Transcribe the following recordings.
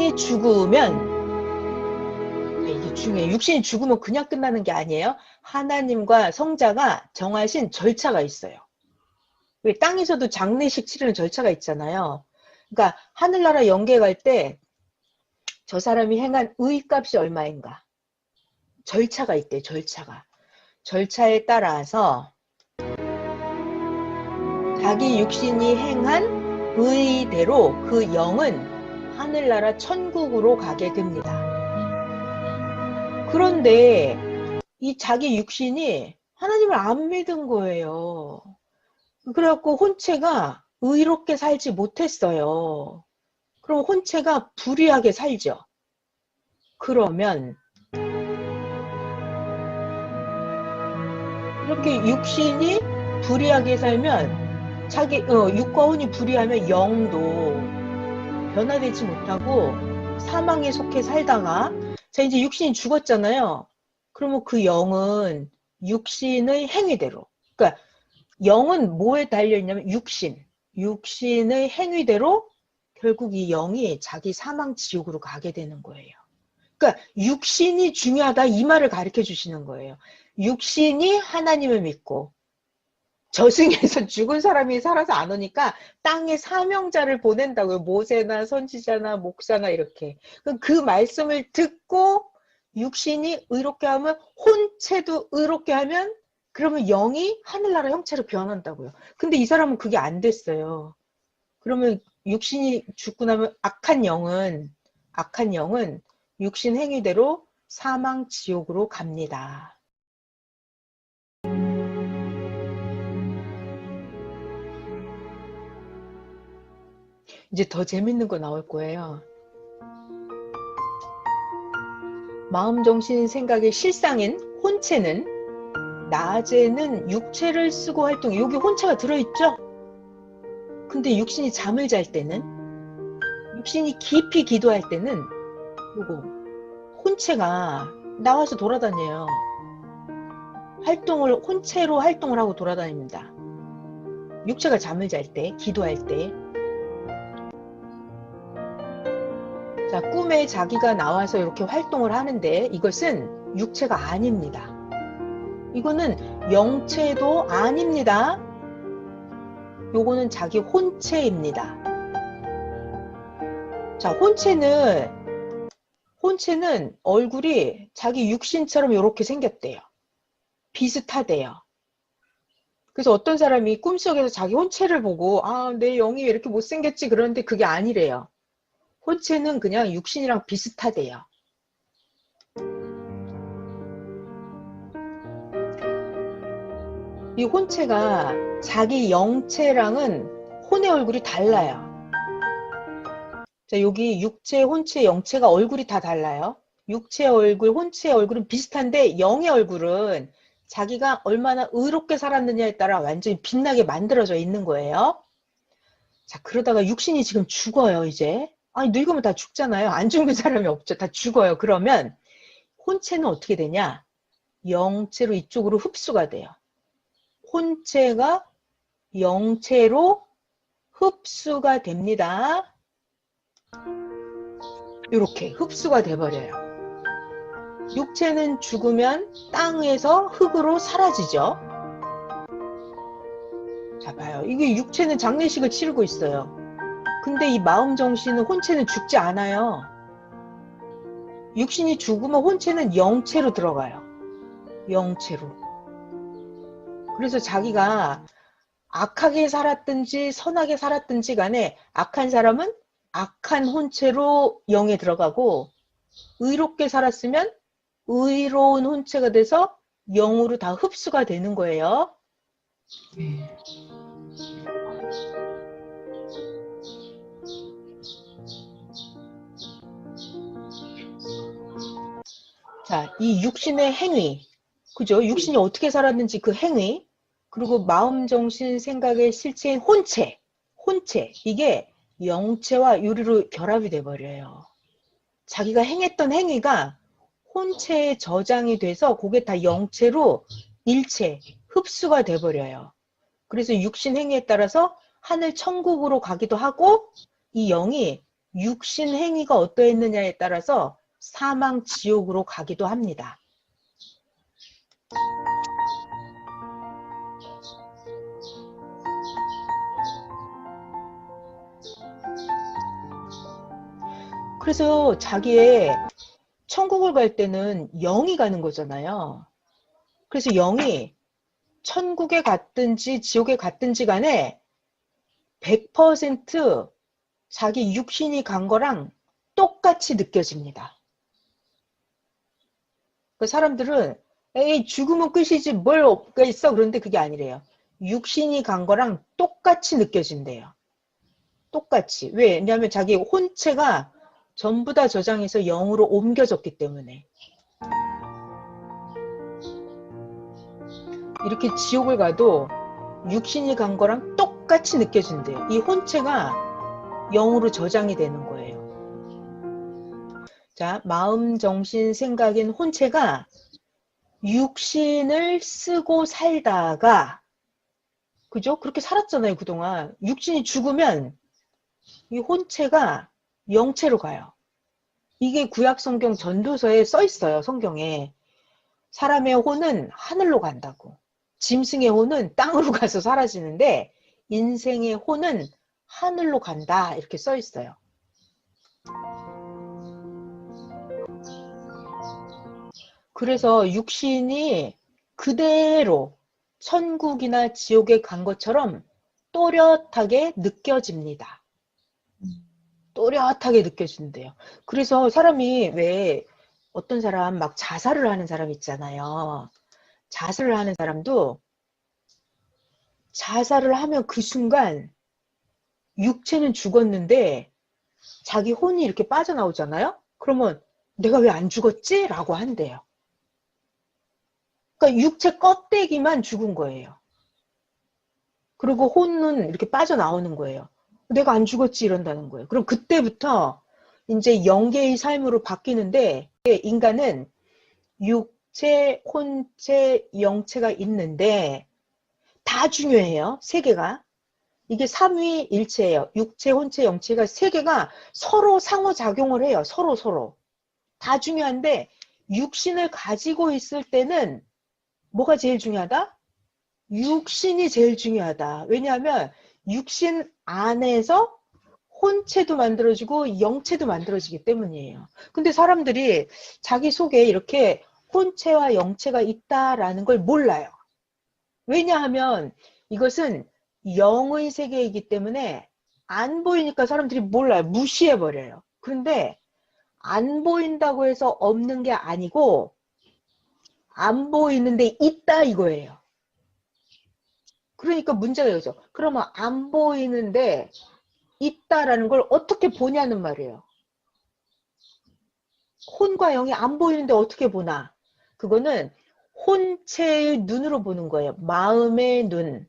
육신이 죽으면, 이게 중요해요. 육신이 죽으면 그냥 끝나는 게 아니에요. 하나님과 성자가 정하신 절차가 있어요. 왜 땅에서도 장례식 치르는 절차가 있잖아요. 그러니까 하늘나라 영계 갈 때 저 사람이 행한 의값이 얼마인가. 절차가 있대요. 절차가. 절차에 따라서 자기 육신이 행한 의대로 그 영은 하늘나라 천국으로 가게 됩니다. 그런데 이 자기 육신이 하나님을 안 믿은 거예요. 그래갖고 혼체가 의롭게 살지 못했어요. 그럼 혼체가 불의하게 살죠. 그러면 이렇게 육신이 불의하게 살면 자기 육과 혼이 불의하면 영도 변화되지 못하고 사망에 속해 살다가 자 이제 육신이 죽었잖아요. 그러면 그 영은 육신의 행위대로, 그러니까 영은 뭐에 달려있냐면 육신의 행위대로 결국 이 영이 자기 사망 지옥으로 가게 되는 거예요. 그러니까 육신이 중요하다 이 말을 가르쳐 주시는 거예요. 육신이 하나님을 믿고 저승에서 죽은 사람이 살아서 안 오니까 땅에 사명자를 보낸다고요. 모세나 선지자나 목사나 이렇게. 그 말씀을 듣고 육신이 의롭게 하면 혼체도 의롭게 하면 그러면 영이 하늘나라 형체로 변한다고요. 근데 이 사람은 그게 안 됐어요. 그러면 육신이 죽고 나면 악한 영은 육신 행위대로 사망 지옥으로 갑니다. 이제 더 재밌는 거 나올 거예요. 마음, 정신, 생각의 실상인 혼체는 낮에는 육체를 쓰고 활동, 여기 혼체가 들어있죠? 근데 육신이 잠을 잘 때는, 육신이 깊이 기도할 때는 요거 혼체가 나와서 돌아다녀요. 혼체로 활동을 하고 돌아다닙니다. 육체가 잠을 잘 때, 기도할 때. 자, 꿈에 자기가 나와서 이렇게 활동을 하는데 이것은 육체가 아닙니다. 이거는 영체도 아닙니다. 요거는 자기 혼체입니다. 자, 혼체는 얼굴이 자기 육신처럼 이렇게 생겼대요. 비슷하대요. 그래서 어떤 사람이 꿈속에서 자기 혼체를 보고 아, 내 영이 왜 이렇게 못생겼지 그러는데 그게 아니래요. 혼체는 그냥 육신이랑 비슷하대요. 이 혼체가 자기 영체랑은 혼의 얼굴이 달라요. 자, 여기 육체, 혼체, 영체가 얼굴이 다 달라요. 육체 얼굴, 혼체 얼굴은 비슷한데 영의 얼굴은 자기가 얼마나 의롭게 살았느냐에 따라 완전히 빛나게 만들어져 있는 거예요. 자, 그러다가 육신이 지금 죽어요, 이제. 아니, 늙으면 다 죽잖아요. 안 죽는 사람이 없죠. 다 죽어요. 그러면 혼체는 어떻게 되냐? 영체로 이쪽으로 흡수가 돼요. 혼체가 영체로 흡수가 됩니다. 이렇게 흡수가 돼버려요. 육체는 죽으면 땅에서 흙으로 사라지죠. 자, 봐요. 이게 육체는 장례식을 치르고 있어요. 근데 이 마음, 정신은, 혼체는 죽지 않아요. 육신이 죽으면 혼체는 영체로 들어가요. 영체로. 그래서 자기가 악하게 살았든지 선하게 살았든지 간에 악한 사람은 악한 혼체로 영에 들어가고 의롭게 살았으면 의로운 혼체가 돼서 영으로 다 흡수가 되는 거예요. 자, 이 육신의 행위, 그죠? 육신이 어떻게 살았는지 그 행위, 그리고 마음, 정신, 생각의 실체인 혼체, 이게 영체와 유리로 결합이 돼버려요. 자기가 행했던 행위가 혼체에 저장이 돼서 그게 다 영체로 일체, 흡수가 돼버려요. 그래서 육신 행위에 따라서 하늘 천국으로 가기도 하고 이 영이 육신 행위가 어떠했느냐에 따라서 사망 지옥으로 가기도 합니다. 그래서 자기의 천국을 갈 때는 영이 가는 거잖아요. 그래서 영이 천국에 갔든지 지옥에 갔든지 간에 100% 자기 육신이 간 거랑 똑같이 느껴집니다. 그 사람들은 에이 죽으면 끝이지 뭘 없가 있어 그런데 그게 아니래요. 육신이 간 거랑 똑같이 느껴진대요. 똑같이. 왜냐하면 자기 혼체가 전부 다 저장해서 영으로 옮겨졌기 때문에. 이렇게 지옥을 가도 육신이 간 거랑 똑같이 느껴진대요. 이 혼체가 영으로 저장이 되는 거예요. 자, 마음, 정신, 생각인 혼체가 육신을 쓰고 살다가, 그죠? 그렇게 살았잖아요, 그동안. 육신이 죽으면 이 혼체가 영체로 가요. 이게 구약 성경 전도서에 써 있어요, 성경에. 사람의 혼은 하늘로 간다고. 짐승의 혼은 땅으로 가서 사라지는데 인생의 혼은 하늘로 간다 이렇게 써 있어요. 그래서 육신이 그대로 천국이나 지옥에 간 것처럼 또렷하게 느껴집니다. 또렷하게 느껴진대요. 그래서 사람이 왜 어떤 사람 막 자살을 하는 사람 있잖아요. 자살을 하는 사람도 자살을 하면 그 순간 육체는 죽었는데 자기 혼이 이렇게 빠져나오잖아요. 그러면 내가 왜 안 죽었지? 라고 한대요. 그러니까 육체 껍데기만 죽은 거예요. 그리고 혼은 이렇게 빠져나오는 거예요. 내가 안 죽었지 이런다는 거예요. 그럼 그때부터 이제 영계의 삶으로 바뀌는데 인간은 육체, 혼체, 영체가 있는데 다 중요해요. 세 개가. 이게 삼위일체예요. 육체, 혼체, 영체가 세 개가 서로 상호작용을 해요. 서로. 다 중요한데 육신을 가지고 있을 때는 뭐가 제일 중요하다? 육신이 제일 중요하다. 왜냐하면 육신 안에서 혼체도 만들어지고 영체도 만들어지기 때문이에요. 근데 사람들이 자기 속에 이렇게 혼체와 영체가 있다라는 걸 몰라요. 왜냐하면 이것은 영의 세계이기 때문에 안 보이니까 사람들이 몰라요. 무시해버려요. 그런데 안 보인다고 해서 없는 게 아니고 안 보이는데 있다 이거예요. 그러니까 문제가 이거죠. 그러면 안 보이는데 있다라는 걸 어떻게 보냐는 말이에요. 혼과 영이 안 보이는데 어떻게 보나? 그거는 혼체의 눈으로 보는 거예요. 마음의 눈,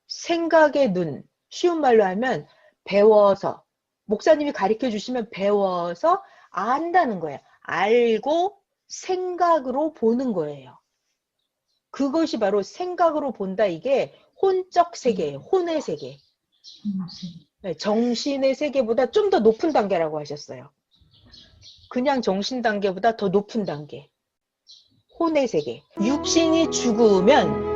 생각의 눈. 쉬운 말로 하면 배워서, 목사님이 가르쳐 주시면 배워서 안다는 거예요. 알고 생각으로 보는 거예요. 그것이 바로 생각으로 본다. 이게 혼적 세계예요. 혼의 세계. 네, 정신의 세계보다 좀 더 높은 단계라고 하셨어요. 그냥 정신 단계보다 더 높은 단계. 혼의 세계. 육신이 죽으면,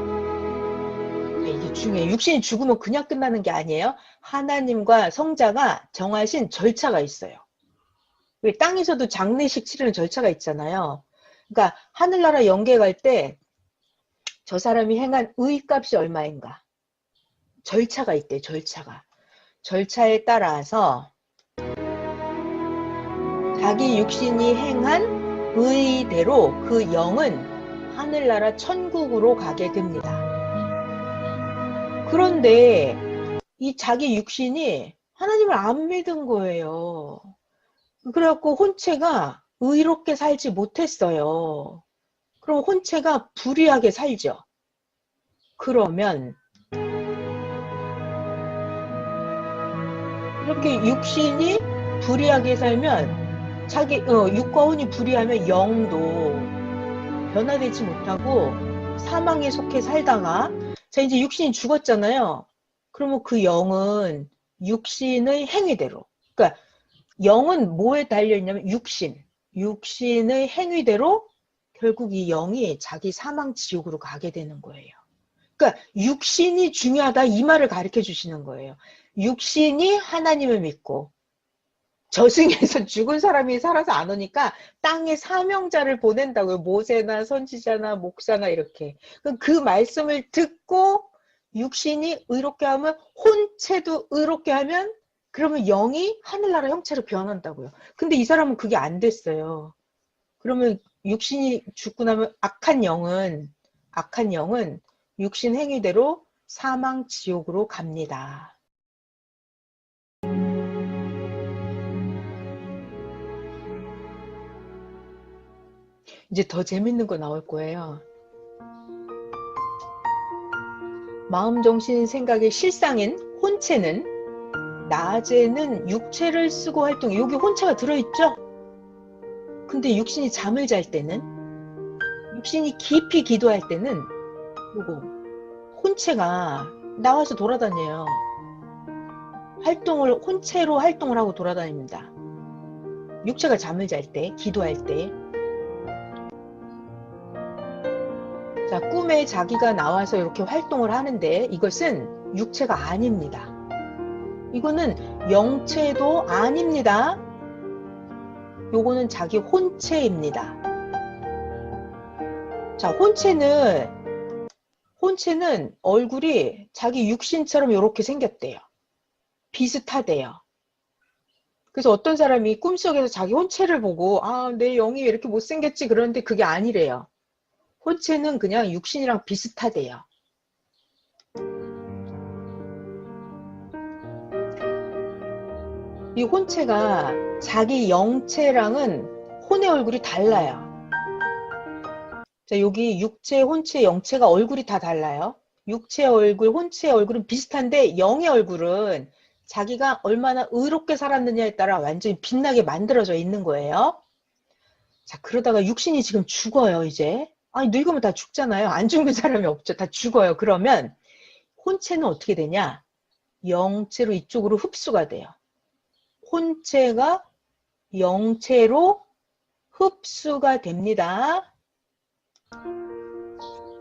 이게 중요해요. 육신이 죽으면 그냥 끝나는 게 아니에요. 하나님과 성자가 정하신 절차가 있어요. 왜 땅에서도 장례식 치르는 절차가 있잖아요. 그러니까 하늘나라 영계 갈 때 저 사람이 행한 의값이 얼마인가. 절차가 있대, 절차가. 절차에 따라서 자기 육신이 행한 의대로 그 영은 하늘나라 천국으로 가게 됩니다. 그런데 이 자기 육신이 하나님을 안 믿은 거예요. 그래갖고 혼체가 의롭게 살지 못했어요. 그럼 혼체가 불의하게 살죠. 그러면 이렇게 육신이 불의하게 살면 자기 육과 혼이 불의하면 영도 변화되지 못하고 사망에 속해 살다가 자 이제 육신이 죽었잖아요. 그러면 그 영은 육신의 행위대로 그러니까 영은 뭐에 달려있냐면 육신의 행위대로 결국 이 영이 자기 사망 지옥으로 가게 되는 거예요. 그러니까 육신이 중요하다 이 말을 가르쳐 주시는 거예요. 육신이 하나님을 믿고 저승에서 죽은 사람이 살아서 안 오니까 땅에 사명자를 보낸다고요. 모세나 선지자나 목사나 이렇게. 그 말씀을 듣고 육신이 의롭게 하면 혼체도 의롭게 하면 그러면 영이 하늘나라 형체로 변한다고요. 근데 이 사람은 그게 안 됐어요. 그러면 육신이 죽고 나면 악한 영은 육신 행위대로 사망 지옥으로 갑니다. 이제 더 재밌는 거 나올 거예요. 마음, 정신, 생각의 실상인 혼체는 낮에는 육체를 쓰고 활동해. 여기 혼체가 들어있죠? 근데 육신이 잠을 잘 때는, 육신이 깊이 기도할 때는 요거 혼체가 나와서 돌아다녀요. 혼체로 활동을 하고 돌아다닙니다. 육체가 잠을 잘 때, 기도할 때. 자, 꿈에 자기가 나와서 이렇게 활동을 하는데 이것은 육체가 아닙니다. 이거는 영체도 아닙니다. 요거는 자기 혼체입니다. 자, 혼체는 얼굴이 자기 육신처럼 이렇게 생겼대요. 비슷하대요. 그래서 어떤 사람이 꿈속에서 자기 혼체를 보고 내 영이 왜 이렇게 못생겼지 그러는데 그게 아니래요. 혼체는 그냥 육신이랑 비슷하대요. 이 혼체가 자기 영체랑은 혼의 얼굴이 달라요. 자, 여기 육체, 혼체, 영체가 얼굴이 다 달라요. 육체 얼굴, 혼체 얼굴은 비슷한데 영의 얼굴은 자기가 얼마나 의롭게 살았느냐에 따라 완전히 빛나게 만들어져 있는 거예요. 자, 그러다가 육신이 지금 죽어요, 이제. 아니, 늙으면 다 죽잖아요. 안 죽는 사람이 없죠. 다 죽어요. 그러면 혼체는 어떻게 되냐? 영체로 이쪽으로 흡수가 돼요. 혼체가 영체로 흡수가 됩니다.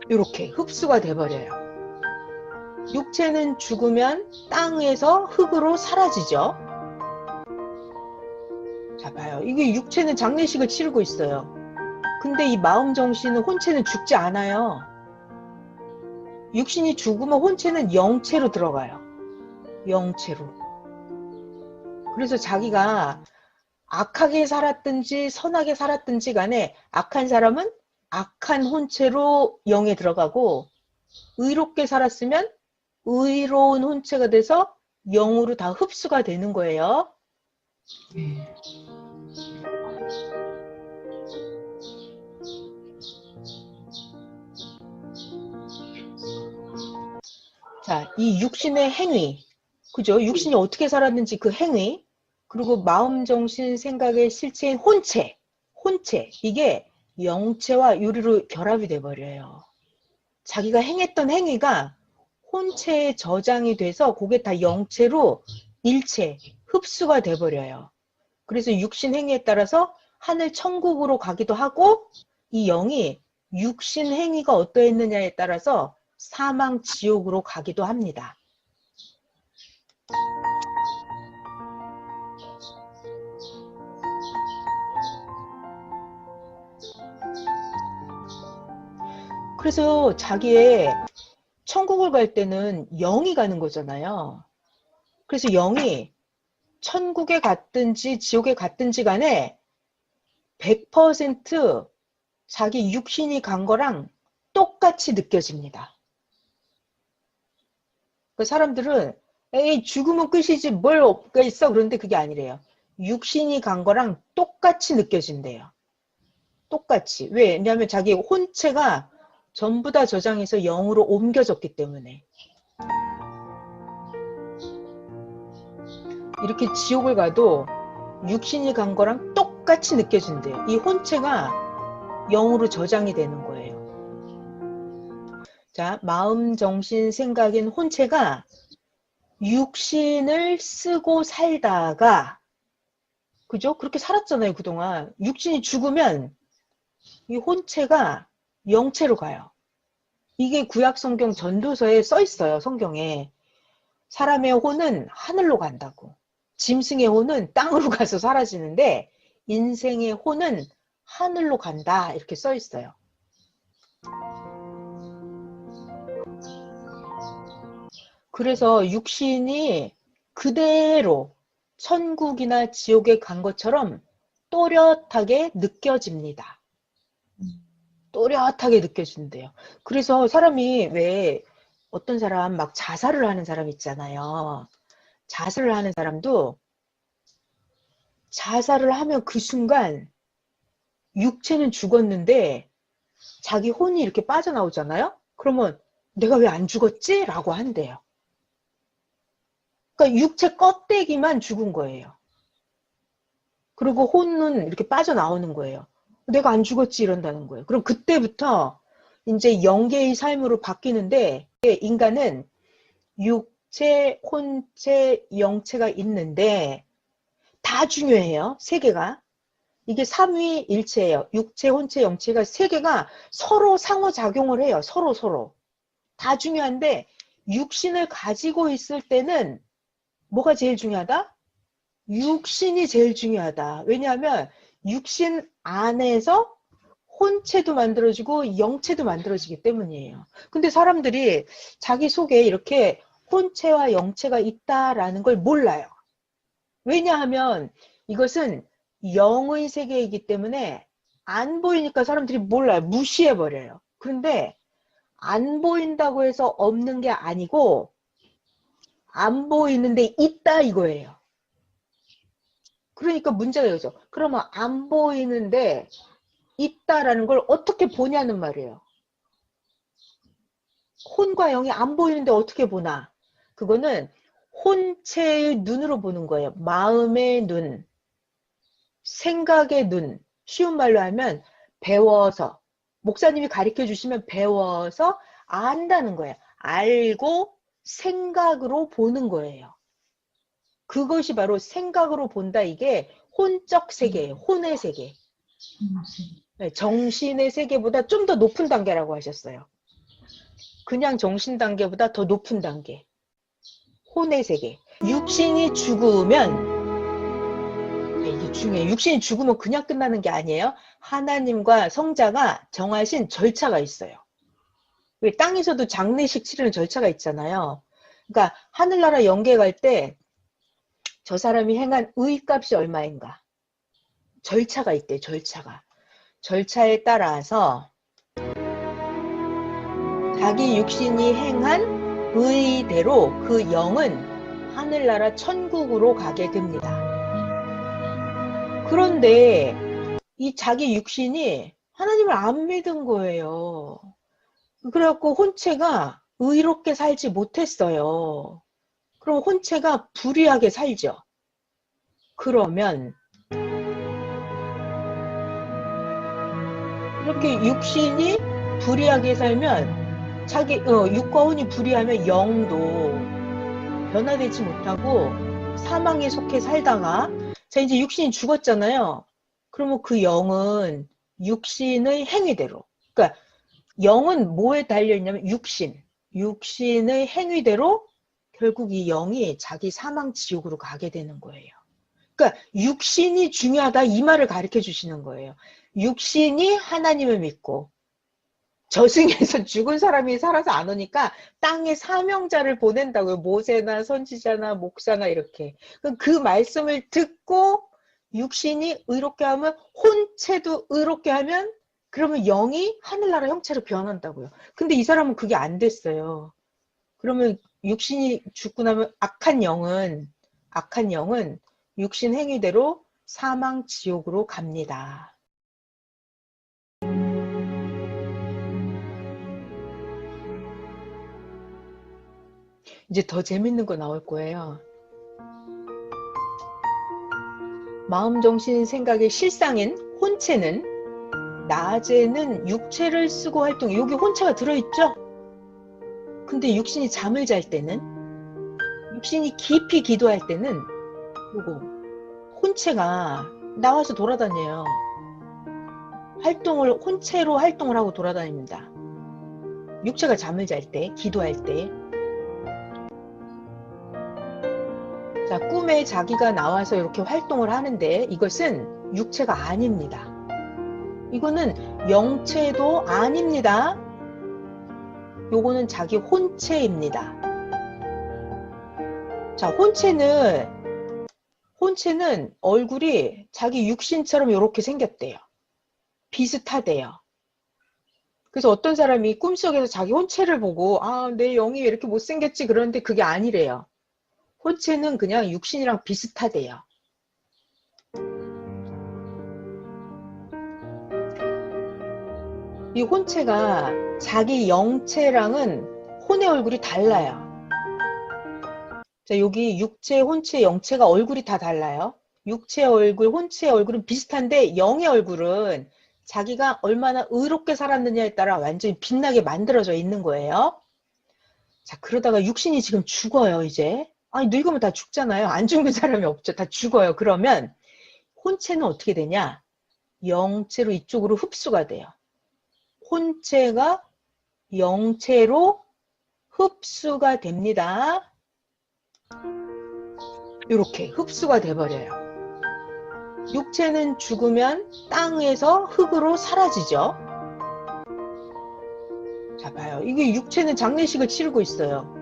이렇게 흡수가 돼버려요. 육체는 죽으면 땅에서 흙으로 사라지죠. 자, 봐요. 이게 육체는 장례식을 치르고 있어요. 근데 이 마음, 정신은, 혼체는 죽지 않아요. 육신이 죽으면 혼체는 영체로 들어가요. 영체로. 그래서 자기가 악하게 살았든지 선하게 살았든지 간에 악한 사람은 악한 혼체로 영에 들어가고 의롭게 살았으면 의로운 혼체가 돼서 영으로 다 흡수가 되는 거예요. 자, 이 육신의 행위, 그죠? 육신이 어떻게 살았는지 그 행위, 그리고 마음, 정신, 생각의 실체인 혼체, 이게 영체와 유리로 결합이 돼버려요. 자기가 행했던 행위가 혼체에 저장이 돼서 그게 다 영체로 일체, 흡수가 돼버려요. 그래서 육신 행위에 따라서 하늘 천국으로 가기도 하고 이 영이 육신 행위가 어떠했느냐에 따라서 사망 지옥으로 가기도 합니다. 그래서 자기의 천국을 갈 때는 영이 가는 거잖아요. 그래서 영이 천국에 갔든지 지옥에 갔든지 간에 100% 자기 육신이 간 거랑 똑같이 느껴집니다. 그 사람들은 에이 죽으면 끝이지 뭘 없가 있어 그런데 그게 아니래요. 육신이 간 거랑 똑같이 느껴진대요. 똑같이. 왜냐하면 자기 혼체가 전부 다 저장해서 영으로 옮겨졌기 때문에. 이렇게 지옥을 가도 육신이 간 거랑 똑같이 느껴진대요. 이 혼체가 영으로 저장이 되는 거예요. 자, 마음, 정신, 생각인 혼체가 육신을 쓰고 살다가 그죠? 그렇게 살았잖아요, 그동안. 육신이 죽으면 이 혼체가 영체로 가요. 이게 구약 성경 전도서에 써 있어요, 성경에. 사람의 혼은 하늘로 간다고. 짐승의 혼은 땅으로 가서 사라지는데 인생의 혼은 하늘로 간다. 이렇게 써 있어요. 그래서 육신이 그대로 천국이나 지옥에 간 것처럼 또렷하게 느껴집니다. 또렷하게 느껴진대요. 그래서 사람이 왜 어떤 사람 막 자살을 하는 사람 있잖아요. 자살을 하는 사람도 자살을 하면 그 순간 육체는 죽었는데 자기 혼이 이렇게 빠져나오잖아요. 그러면 내가 왜 안 죽었지? 라고 한대요. 그러니까 육체 껍데기만 죽은 거예요. 그리고 혼은 이렇게 빠져나오는 거예요. 내가 안 죽었지 이런다는 거예요. 그럼 그때부터 이제 영계의 삶으로 바뀌는데 인간은 육체, 혼체, 영체가 있는데 다 중요해요. 세 개가. 이게 삼위일체예요. 육체, 혼체, 영체가 세 개가 서로 상호작용을 해요. 서로. 다 중요한데 육신을 가지고 있을 때는 뭐가 제일 중요하다? 육신이 제일 중요하다. 왜냐하면 육신 안에서 혼체도 만들어지고 영체도 만들어지기 때문이에요. 근데 사람들이 자기 속에 이렇게 혼체와 영체가 있다라는 걸 몰라요. 왜냐하면 이것은 영의 세계이기 때문에 안 보이니까 사람들이 몰라요. 무시해버려요. 그런데 안 보인다고 해서 없는 게 아니고 안 보이는데 있다 이거예요. 그러니까 문제가 이거죠. 그러면 안 보이는데 있다라는 걸 어떻게 보냐는 말이에요. 혼과 영이 안 보이는데 어떻게 보나? 그거는 혼체의 눈으로 보는 거예요. 마음의 눈, 생각의 눈. 쉬운 말로 하면 배워서, 목사님이 가르쳐 주시면 배워서 안다는 거예요. 알고 생각으로 보는 거예요. 그것이 바로 생각으로 본다. 이게 혼적 세계예요. 혼의 세계. 정신의 세계보다 좀 더 높은 단계라고 하셨어요. 그냥 정신 단계보다 더 높은 단계. 혼의 세계. 육신이 죽으면, 이게 중요해요. 육신이 죽으면 그냥 끝나는 게 아니에요. 하나님과 성자가 정하신 절차가 있어요. 왜 땅에서도 장례식 치르는 절차가 있잖아요. 그러니까 하늘나라 영계 갈 때 저 사람이 행한 의값이 얼마인가. 절차가 있대, 절차가. 절차에 따라서 자기 육신이 행한 의대로 그 영은 하늘나라 천국으로 가게 됩니다. 그런데 이 자기 육신이 하나님을 안 믿은 거예요. 그래갖고 혼체가 의롭게 살지 못했어요. 그럼 혼체가 불의하게 살죠. 그러면 이렇게 육신이 불의하게 살면 자기 육과 혼이 불의하면 영도 변화되지 못하고 사망에 속해 살다가 자 이제 육신이 죽었잖아요. 그러면 그 영은 육신의 행위대로, 그러니까 영은 뭐에 달려있냐면 육신의 행위대로 결국 이 영이 자기 사망 지옥으로 가게 되는 거예요. 그러니까 육신이 중요하다 이 말을 가르쳐 주시는 거예요. 육신이 하나님을 믿고 저승에서 죽은 사람이 살아서 안 오니까 땅에 사명자를 보낸다고요. 모세나 선지자나 목사나 이렇게. 그 말씀을 듣고 육신이 의롭게 하면 혼체도 의롭게 하면 그러면 영이 하늘나라 형체로 변한다고요. 근데 이 사람은 그게 안 됐어요. 그러면 육신이 죽고 나면 악한 영은 육신 행위대로 사망 지옥으로 갑니다. 이제 더 재밌는 거 나올 거예요. 마음, 정신, 생각의 실상인 혼체는 낮에는 육체를 쓰고 활동해. 여기 혼체가 들어있죠? 근데 육신이 잠을 잘 때는, 육신이 깊이 기도할 때는 요거 혼체가 나와서 돌아다녀요. 혼체로 활동을 하고 돌아다닙니다. 육체가 잠을 잘 때, 기도할 때. 자, 꿈에 자기가 나와서 이렇게 활동을 하는데 이것은 육체가 아닙니다. 이거는 영체도 아닙니다. 요거는 자기 혼체입니다. 자, 혼체는 얼굴이 자기 육신처럼 이렇게 생겼대요. 비슷하대요. 그래서 어떤 사람이 꿈속에서 자기 혼체를 보고 아, 내 영이 왜 이렇게 못생겼지 그러는데 그게 아니래요. 혼체는 그냥 육신이랑 비슷하대요. 이 혼체가 자기 영체랑은 혼의 얼굴이 달라요. 자, 여기 육체, 혼체, 영체가 얼굴이 다 달라요. 육체 얼굴, 혼체의 얼굴은 비슷한데 영의 얼굴은 자기가 얼마나 의롭게 살았느냐에 따라 완전히 빛나게 만들어져 있는 거예요. 자, 그러다가 육신이 지금 죽어요, 이제. 아니, 늙으면 다 죽잖아요. 안 죽는 사람이 없죠. 다 죽어요. 그러면 혼체는 어떻게 되냐? 영체로 이쪽으로 흡수가 돼요. 혼체가 영체로 흡수가 됩니다. 이렇게 흡수가 돼버려요. 육체는 죽으면 땅에서 흙으로 사라지죠. 자, 봐요. 이게 육체는 장례식을 치르고 있어요.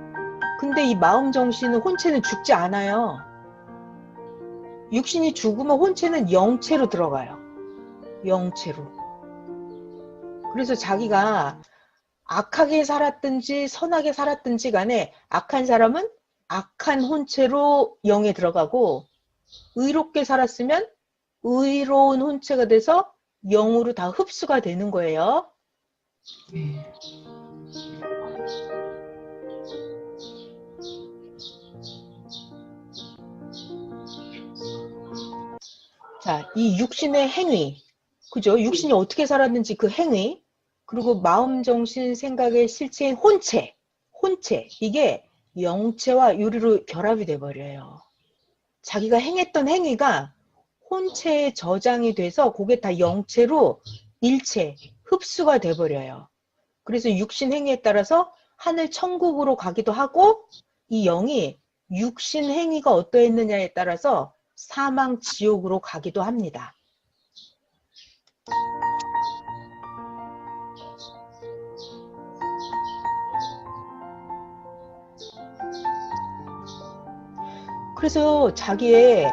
근데 이 마음 정신은 혼체는 죽지 않아요. 육신이 죽으면 혼체는 영체로 들어가요. 영체로. 그래서 자기가 악하게 살았든지 선하게 살았든지 간에 악한 사람은 악한 혼체로 영에 들어가고 의롭게 살았으면 의로운 혼체가 돼서 영으로 다 흡수가 되는 거예요. 자, 이 육신의 행위, 그죠? 육신이 어떻게 살았는지 그 행위, 그리고 마음, 정신, 생각의 실체인 혼체, 이게 영체와 유리로 결합이 돼버려요. 자기가 행했던 행위가 혼체에 저장이 돼서 그게 다 영체로 일체, 흡수가 돼버려요. 그래서 육신 행위에 따라서 하늘 천국으로 가기도 하고 이 영이 육신 행위가 어떠했느냐에 따라서 사망 지옥으로 가기도 합니다. 그래서 자기의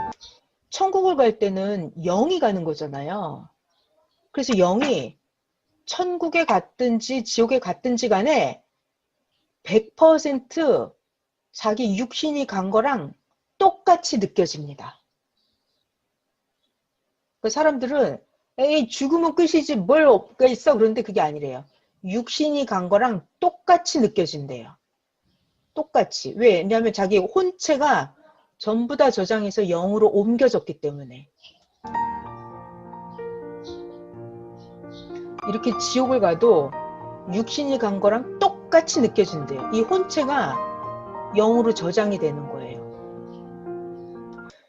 천국을 갈 때는 영이 가는 거잖아요. 그래서 영이 천국에 갔든지 지옥에 갔든지 간에 100% 자기 육신이 간 거랑 똑같이 느껴집니다. 그 사람들은 에이 죽으면 끝이지 뭘 없가 있어 그런데 그게 아니래요. 육신이 간 거랑 똑같이 느껴진대요. 똑같이. 왜냐하면 자기 혼체가 전부 다 저장해서 영으로 옮겨졌기 때문에. 이렇게 지옥을 가도 육신이 간 거랑 똑같이 느껴진대요. 이 혼체가 영으로 저장이 되는 거예요.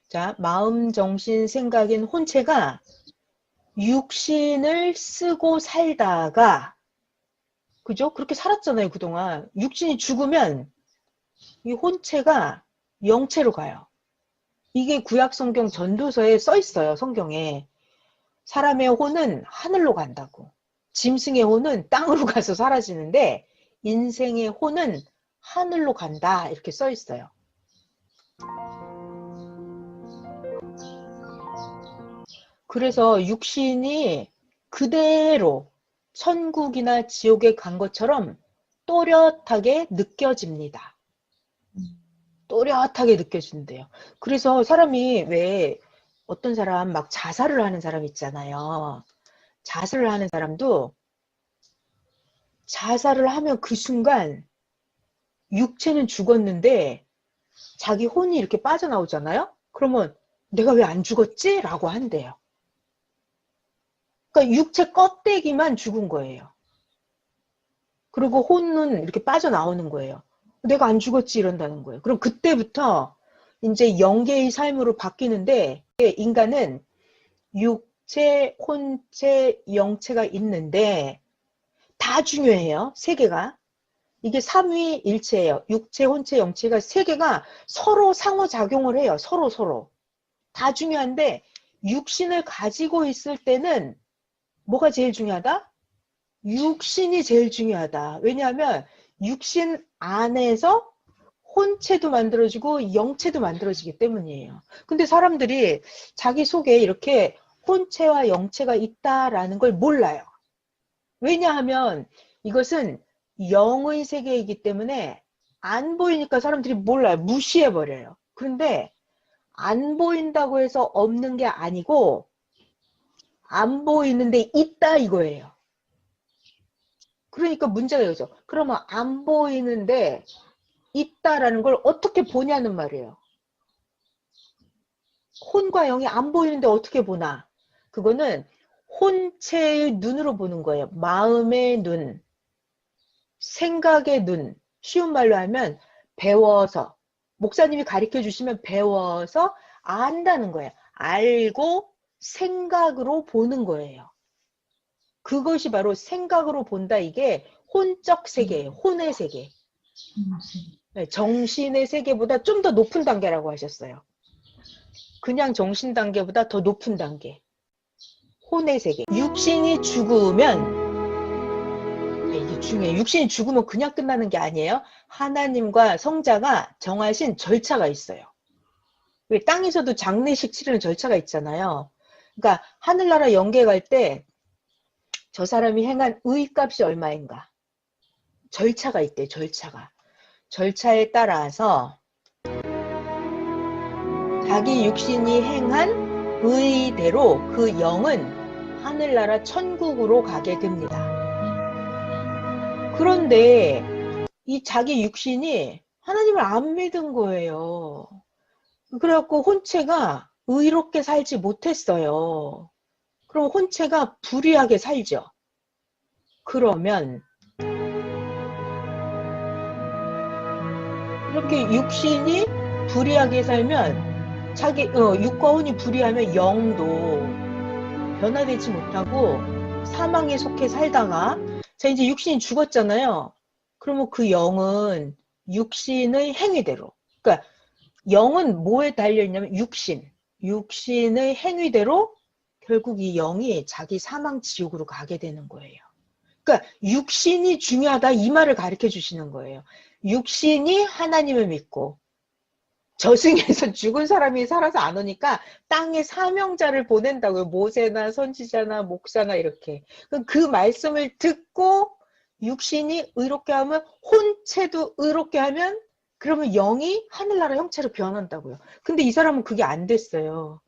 자, 마음, 정신, 생각인 혼체가 육신을 쓰고 살다가, 그죠? 그렇게 살았잖아요, 그동안. 육신이 죽으면 이 혼체가 영체로 가요. 이게 구약 성경 전도서에 써 있어요, 성경에. 사람의 혼은 하늘로 간다고. 짐승의 혼은 땅으로 가서 사라지는데 인생의 혼은 하늘로 간다 이렇게 써 있어요. 그래서 육신이 그대로 천국이나 지옥에 간 것처럼 또렷하게 느껴집니다. 또렷하게 느껴진대요. 그래서 사람이 왜 어떤 사람 막 자살을 하는 사람 있잖아요. 자살을 하는 사람도 자살을 하면 그 순간 육체는 죽었는데 자기 혼이 이렇게 빠져나오잖아요. 그러면 내가 왜 안 죽었지? 라고 한대요. 그러니까 육체 껍데기만 죽은 거예요. 그리고 혼은 이렇게 빠져나오는 거예요. 내가 안 죽었지 이런다는 거예요. 그럼 그때부터 이제 영계의 삶으로 바뀌는데 인간은 육체, 혼체, 영체가 있는데 다 중요해요. 세 개가. 이게 삼위일체예요. 육체, 혼체, 영체가 세 개가 서로 상호작용을 해요. 서로. 다 중요한데 육신을 가지고 있을 때는 뭐가 제일 중요하다? 육신이 제일 중요하다. 왜냐하면 육신 안에서 혼체도 만들어지고 영체도 만들어지기 때문이에요. 근데 사람들이 자기 속에 이렇게 혼체와 영체가 있다라는 걸 몰라요. 왜냐하면 이것은 영의 세계이기 때문에 안 보이니까 사람들이 몰라요. 무시해버려요. 그런데 안 보인다고 해서 없는 게 아니고 안 보이는데 있다 이거예요. 그러니까 문제가 이거죠. 그러면 안 보이는데 있다라는 걸 어떻게 보냐는 말이에요. 혼과 영이 안 보이는데 어떻게 보나? 그거는 혼체의 눈으로 보는 거예요. 마음의 눈, 생각의 눈. 쉬운 말로 하면 배워서, 목사님이 가르쳐 주시면 배워서 안다는 거예요. 알고 생각으로 보는 거예요. 그것이 바로 생각으로 본다. 이게 혼적 세계예요. 혼의 세계. 정신의 세계보다 좀 더 높은 단계라고 하셨어요. 그냥 정신 단계보다 더 높은 단계. 혼의 세계. 육신이 죽으면, 이게 중요해요. 육신이 죽으면 그냥 끝나는 게 아니에요. 하나님과 성자가 정하신 절차가 있어요. 왜 땅에서도 장례식 치르는 절차가 있잖아요. 그러니까 하늘나라 영계 갈 때 저 사람이 행한 의값이 얼마인가. 절차가 있대요. 절차에 따라서 자기 육신이 행한 의대로 그 영은 하늘나라 천국으로 가게 됩니다. 그런데 이 자기 육신이 하나님을 안 믿은 거예요. 그래갖고 혼체가 의롭게 살지 못했어요. 그럼 혼체가 불의하게 살죠. 그러면 이렇게 육신이 불의하게 살면 자기 육과 혼이 불의하면 영도 변화되지 못하고 사망에 속해 살다가 자 이제 육신이 죽었잖아요. 그러면 그 영은 육신의 행위대로, 그러니까 영은 뭐에 달려있냐면 육신의 행위대로 결국 이 영이 자기 사망 지옥으로 가게 되는 거예요. 그러니까 육신이 중요하다 이 말을 가르쳐 주시는 거예요. 육신이 하나님을 믿고 저승에서 죽은 사람이 살아서 안 오니까 땅에 사명자를 보낸다고요. 모세나 선지자나 목사나 이렇게. 그 말씀을 듣고 육신이 의롭게 하면 혼체도 의롭게 하면 그러면 영이 하늘나라 형체로 변한다고요. 근데 이 사람은 그게 안 됐어요.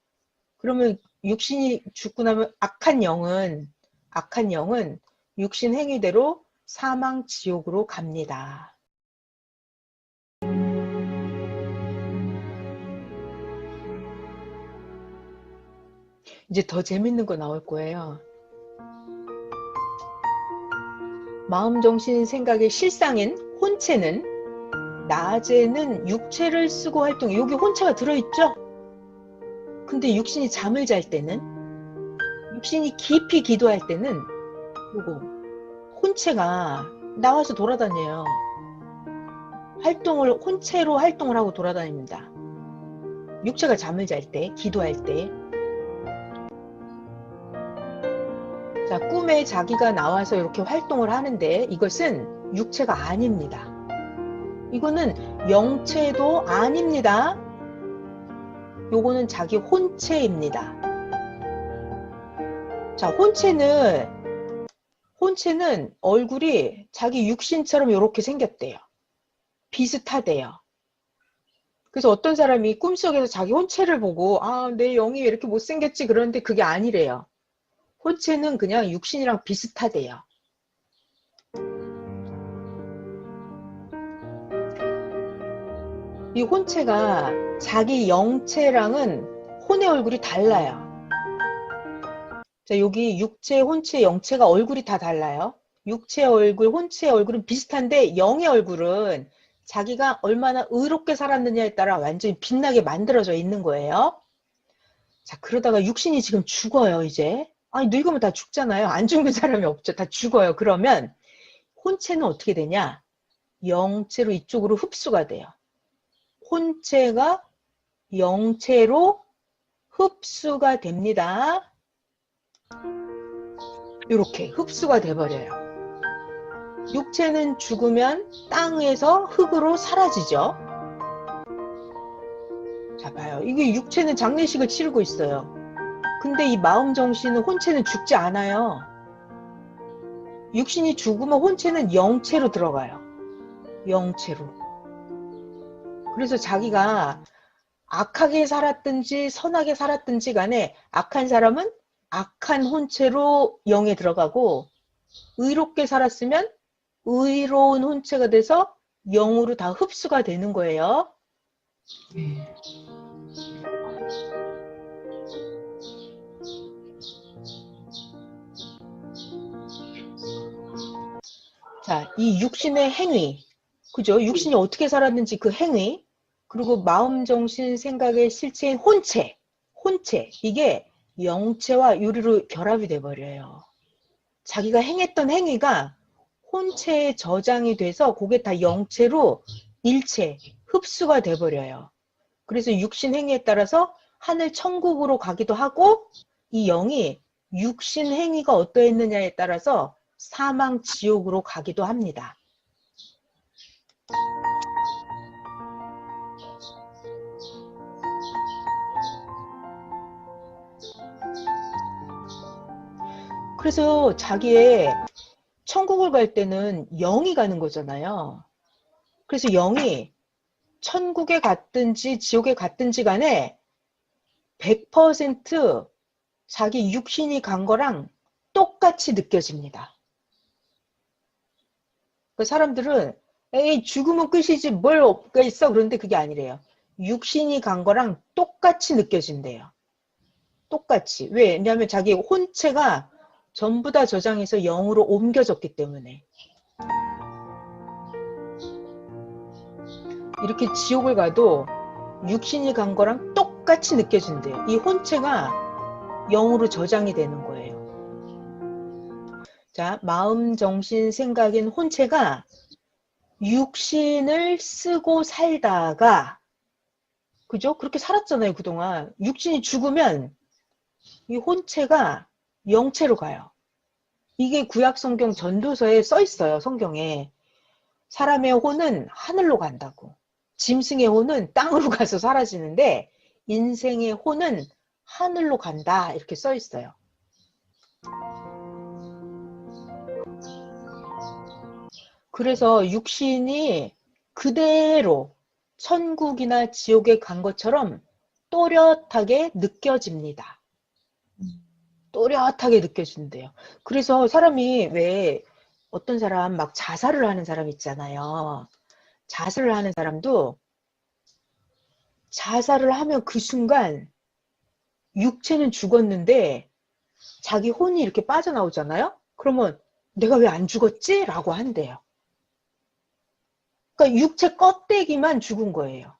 그러면 육신이 죽고 나면 악한 영은 육신 행위대로 사망 지옥으로 갑니다. 이제 더 재밌는 거 나올 거예요. 마음, 정신, 생각의 실상인 혼체는 낮에는 육체를 쓰고 활동해. 여기 혼체가 들어있죠? 근데 육신이 잠을 잘 때는, 육신이 깊이 기도할 때는 요거 혼체가 나와서 돌아다녀요. 혼체로 활동을 하고 돌아다닙니다. 육체가 잠을 잘 때, 기도할 때. 자, 꿈에 자기가 나와서 이렇게 활동을 하는데 이것은 육체가 아닙니다. 이거는 영체도 아닙니다. 요거는 자기 혼체입니다. 자, 혼체는 얼굴이 자기 육신처럼 이렇게 생겼대요. 비슷하대요. 그래서 어떤 사람이 꿈속에서 자기 혼체를 보고 내 영이 왜 이렇게 못생겼지 그러는데 그게 아니래요. 혼체는 그냥 육신이랑 비슷하대요. 이 혼체가 자기 영체랑은 혼의 얼굴이 달라요. 자, 여기 육체, 혼체, 영체가 얼굴이 다 달라요. 육체 얼굴, 혼체 얼굴은 비슷한데 영의 얼굴은 자기가 얼마나 의롭게 살았느냐에 따라 완전히 빛나게 만들어져 있는 거예요. 자, 그러다가 육신이 지금 죽어요, 이제. 아니, 늙으면 다 죽잖아요. 안 죽는 사람이 없죠. 다 죽어요. 그러면 혼체는 어떻게 되냐? 영체로 이쪽으로 흡수가 돼요. 혼체가 영체로 흡수가 됩니다. 이렇게 흡수가 돼버려요. 육체는 죽으면 땅에서 흙으로 사라지죠. 자, 봐요. 이게 육체는 장례식을 치르고 있어요. 근데 이 마음 정신은 혼체는 죽지 않아요. 육신이 죽으면 혼체는 영체로 들어가요. 영체로. 그래서 자기가 악하게 살았든지 선하게 살았든지 간에 악한 사람은 악한 혼체로 영에 들어가고 의롭게 살았으면 의로운 혼체가 돼서 영으로 다 흡수가 되는 거예요. 자, 이 육신의 행위, 그죠? 육신이 어떻게 살았는지 그 행위, 그리고 마음, 정신, 생각의 실체인 혼체, 이게 영체와 유리로 결합이 돼버려요. 자기가 행했던 행위가 혼체에 저장이 돼서 그게 다 영체로 일체, 흡수가 돼버려요. 그래서 육신 행위에 따라서 하늘 천국으로 가기도 하고 이 영이 육신 행위가 어떠했느냐에 따라서 사망 지옥으로 가기도 합니다. 그래서 자기의 천국을 갈 때는 영이 가는 거잖아요. 그래서 영이 천국에 갔든지 지옥에 갔든지 간에 100% 자기 육신이 간 거랑 똑같이 느껴집니다. 그 사람들은 에이 죽으면 끝이지 뭘 없가 있어 그런데 그게 아니래요. 육신이 간 거랑 똑같이 느껴진대요. 똑같이. 왜냐하면 자기 혼체가 전부 다 저장해서 영으로 옮겨졌기 때문에. 이렇게 지옥을 가도 육신이 간 거랑 똑같이 느껴진대요. 이 혼체가 영으로 저장이 되는 거예요. 자, 마음, 정신, 생각인 혼체가 육신을 쓰고 살다가, 그죠? 그렇게 살았잖아요, 그동안. 육신이 죽으면 이 혼체가 영체로 가요. 이게 구약 성경 전도서에 써 있어요, 성경에. 사람의 혼은 하늘로 간다고. 짐승의 혼은 땅으로 가서 사라지는데 인생의 혼은 하늘로 간다 이렇게 써 있어요. 그래서 육신이 그대로 천국이나 지옥에 간 것처럼 또렷하게 느껴집니다. 또렷하게 느껴진대요. 그래서 사람이 왜 어떤 사람 막 자살을 하는 사람 있잖아요. 자살을 하는 사람도 자살을 하면 그 순간 육체는 죽었는데 자기 혼이 이렇게 빠져나오잖아요. 그러면 내가 왜 안 죽었지? 라고 한대요. 그러니까 육체 껍데기만 죽은 거예요.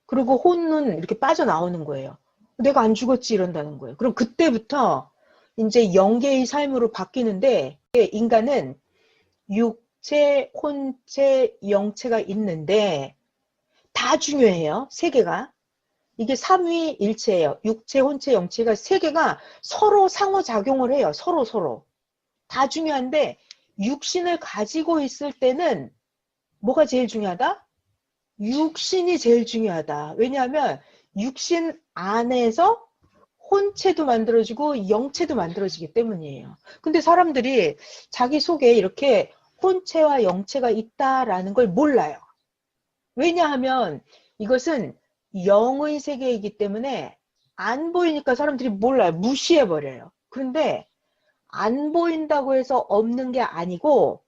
그리고 혼은 이렇게 빠져나오는 거예요. 내가 안 죽었지 이런다는 거예요. 그럼 그때부터 이제 영계의 삶으로 바뀌는데 인간은 육체, 혼체, 영체가 있는데 다 중요해요. 세 개가. 이게 삼위일체예요. 육체, 혼체, 영체가 세 개가 서로 상호작용을 해요. 서로. 다 중요한데 육신을 가지고 있을 때는 뭐가 제일 중요하다? 육신이 제일 중요하다. 왜냐하면 육신 안에서 혼체도 만들어지고 영체도 만들어지기 때문이에요. 근데 사람들이 자기 속에 이렇게 혼체와 영체가 있다라는 걸 몰라요. 왜냐하면 이것은 영의 세계이기 때문에 안 보이니까 사람들이 몰라요. 무시해버려요. 그런데 안 보인다고 해서 없는 게 아니고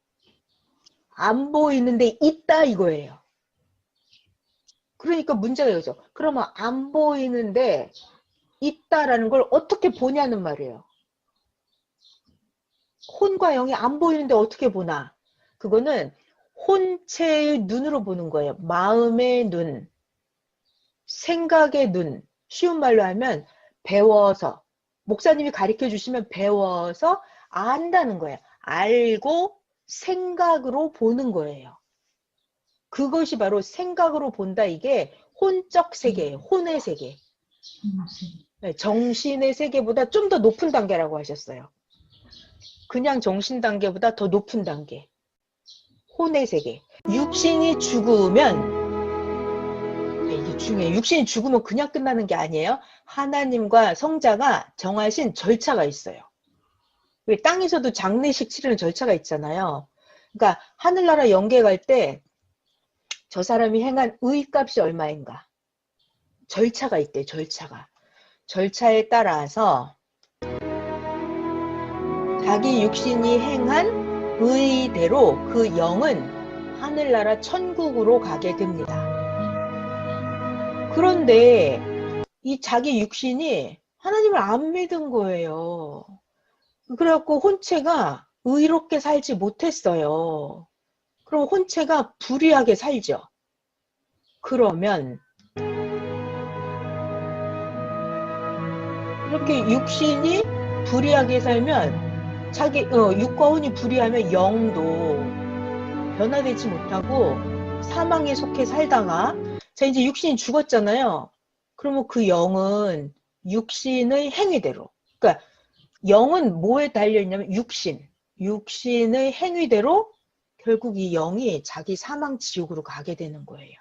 안 보이는데 있다 이거예요. 그러니까 문제가 이거죠. 그러면 안 보이는데 있다라는 걸 어떻게 보냐는 말이에요. 혼과 영이 안 보이는데 어떻게 보나? 그거는 혼체의 눈으로 보는 거예요. 마음의 눈, 생각의 눈, 쉬운 말로 하면 배워서, 목사님이 가르쳐 주시면 배워서 안다는 거예요. 알고 생각으로 보는 거예요. 그것이 바로 생각으로 본다. 이게 혼적 세계예요. 혼의 세계. 네, 정신의 세계보다 좀 더 높은 단계라고 하셨어요. 그냥 정신 단계보다 더 높은 단계. 혼의 세계. 육신이 죽으면, 네, 이게 중요해요. 육신이 죽으면 그냥 끝나는 게 아니에요. 하나님과 성자가 정하신 절차가 있어요. 왜 땅에서도 장례식 치르는 절차가 있잖아요. 그러니까 하늘나라 영계 갈 때 저 사람이 행한 의값이 얼마인가. 절차가 있대요. 절차가. 절차에 따라서 자기 육신이 행한 의대로 그 영은 하늘나라 천국으로 가게 됩니다. 그런데 이 자기 육신이 하나님을 안 믿은 거예요. 그래갖고 혼체가 의롭게 살지 못했어요. 그럼 혼체가 불의하게 살죠. 그러면 이렇게 육신이 불의하게 살면 자기 육과 혼이 불의하면 영도 변화되지 못하고 사망에 속해 살다가 자 이제 육신이 죽었잖아요. 그러면 그 영은 육신의 행위대로, 그러니까 영은 뭐에 달려있냐면 육신의 행위대로 결국 이 영이 자기 사망 지옥으로 가게 되는 거예요.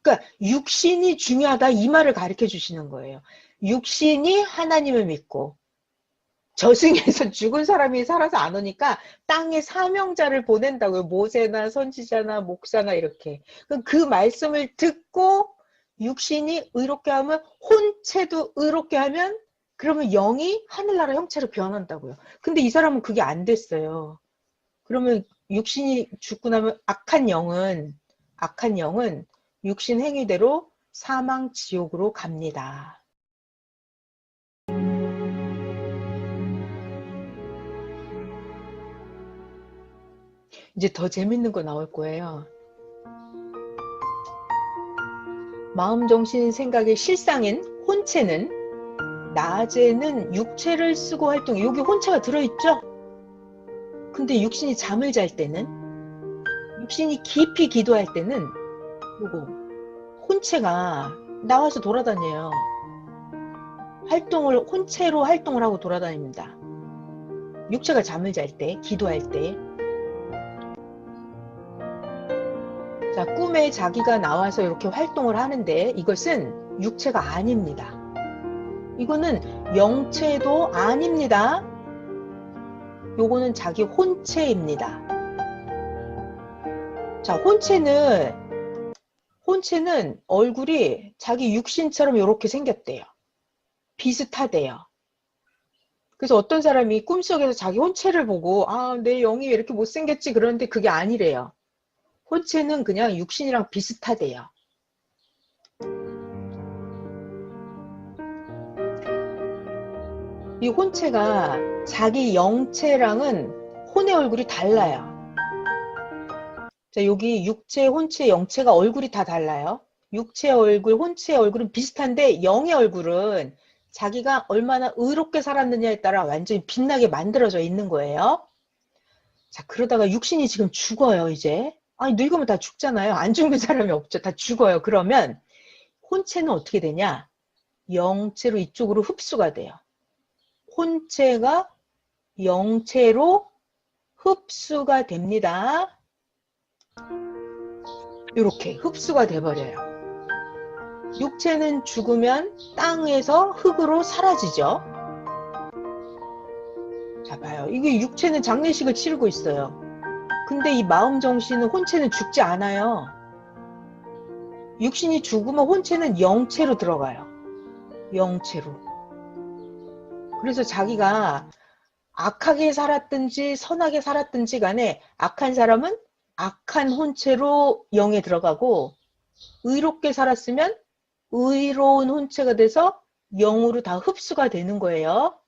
그러니까 육신이 중요하다 이 말을 가르쳐 주시는 거예요. 육신이 하나님을 믿고 저승에서 죽은 사람이 살아서 안 오니까 땅에 사명자를 보낸다고요. 모세나 선지자나 목사나 이렇게. 그 말씀을 듣고 육신이 의롭게 하면 혼체도 의롭게 하면 그러면 영이 하늘나라 형체로 변한다고요. 근데 이 사람은 그게 안 됐어요. 그러면 육신이 죽고 나면 악한 영은 육신 행위대로 사망 지옥으로 갑니다. 이제 더 재밌는 거 나올 거예요. 마음, 정신, 생각의 실상인 혼체는 낮에는 육체를 쓰고 활동해. 여기 혼체가 들어있죠? 근데 육신이 잠을 잘 때는, 육신이 깊이 기도할 때는 요거 혼체가 나와서 돌아다녀요. 혼체로 활동을 하고 돌아다닙니다. 육체가 잠을 잘 때, 기도할 때. 자, 꿈에 자기가 나와서 이렇게 활동을 하는데 이것은 육체가 아닙니다. 이거는 영체도 아닙니다. 요거는 자기 혼체입니다. 자, 혼체는 얼굴이 자기 육신처럼 이렇게 생겼대요. 비슷하대요. 그래서 어떤 사람이 꿈속에서 자기 혼체를 보고 아, 내 영이 왜 이렇게 못생겼지 그러는데 그게 아니래요. 혼체는 그냥 육신이랑 비슷하대요. 이 혼체가 자기 영체랑은 혼의 얼굴이 달라요. 자, 여기 육체, 혼체, 영체가 얼굴이 다 달라요. 육체 얼굴, 혼체 얼굴은 비슷한데 영의 얼굴은 자기가 얼마나 의롭게 살았느냐에 따라 완전히 빛나게 만들어져 있는 거예요. 자, 그러다가 육신이 지금 죽어요, 이제. 아니, 늙으면 다 죽잖아요. 안 죽는 사람이 없죠. 다 죽어요. 그러면 혼체는 어떻게 되냐? 영체로 이쪽으로 흡수가 돼요. 혼체가 영체로 흡수가 됩니다. 이렇게 흡수가 돼버려요. 육체는 죽으면 땅에서 흙으로 사라지죠. 자, 봐요. 이게 육체는 장례식을 치르고 있어요. 근데 이 마음, 정신은, 혼체는 죽지 않아요. 육신이 죽으면 혼체는 영체로 들어가요. 영체로. 그래서 자기가 악하게 살았든지 선하게 살았든지 간에 악한 사람은 악한 혼체로 영에 들어가고 의롭게 살았으면 의로운 혼체가 돼서 영으로 다 흡수가 되는 거예요.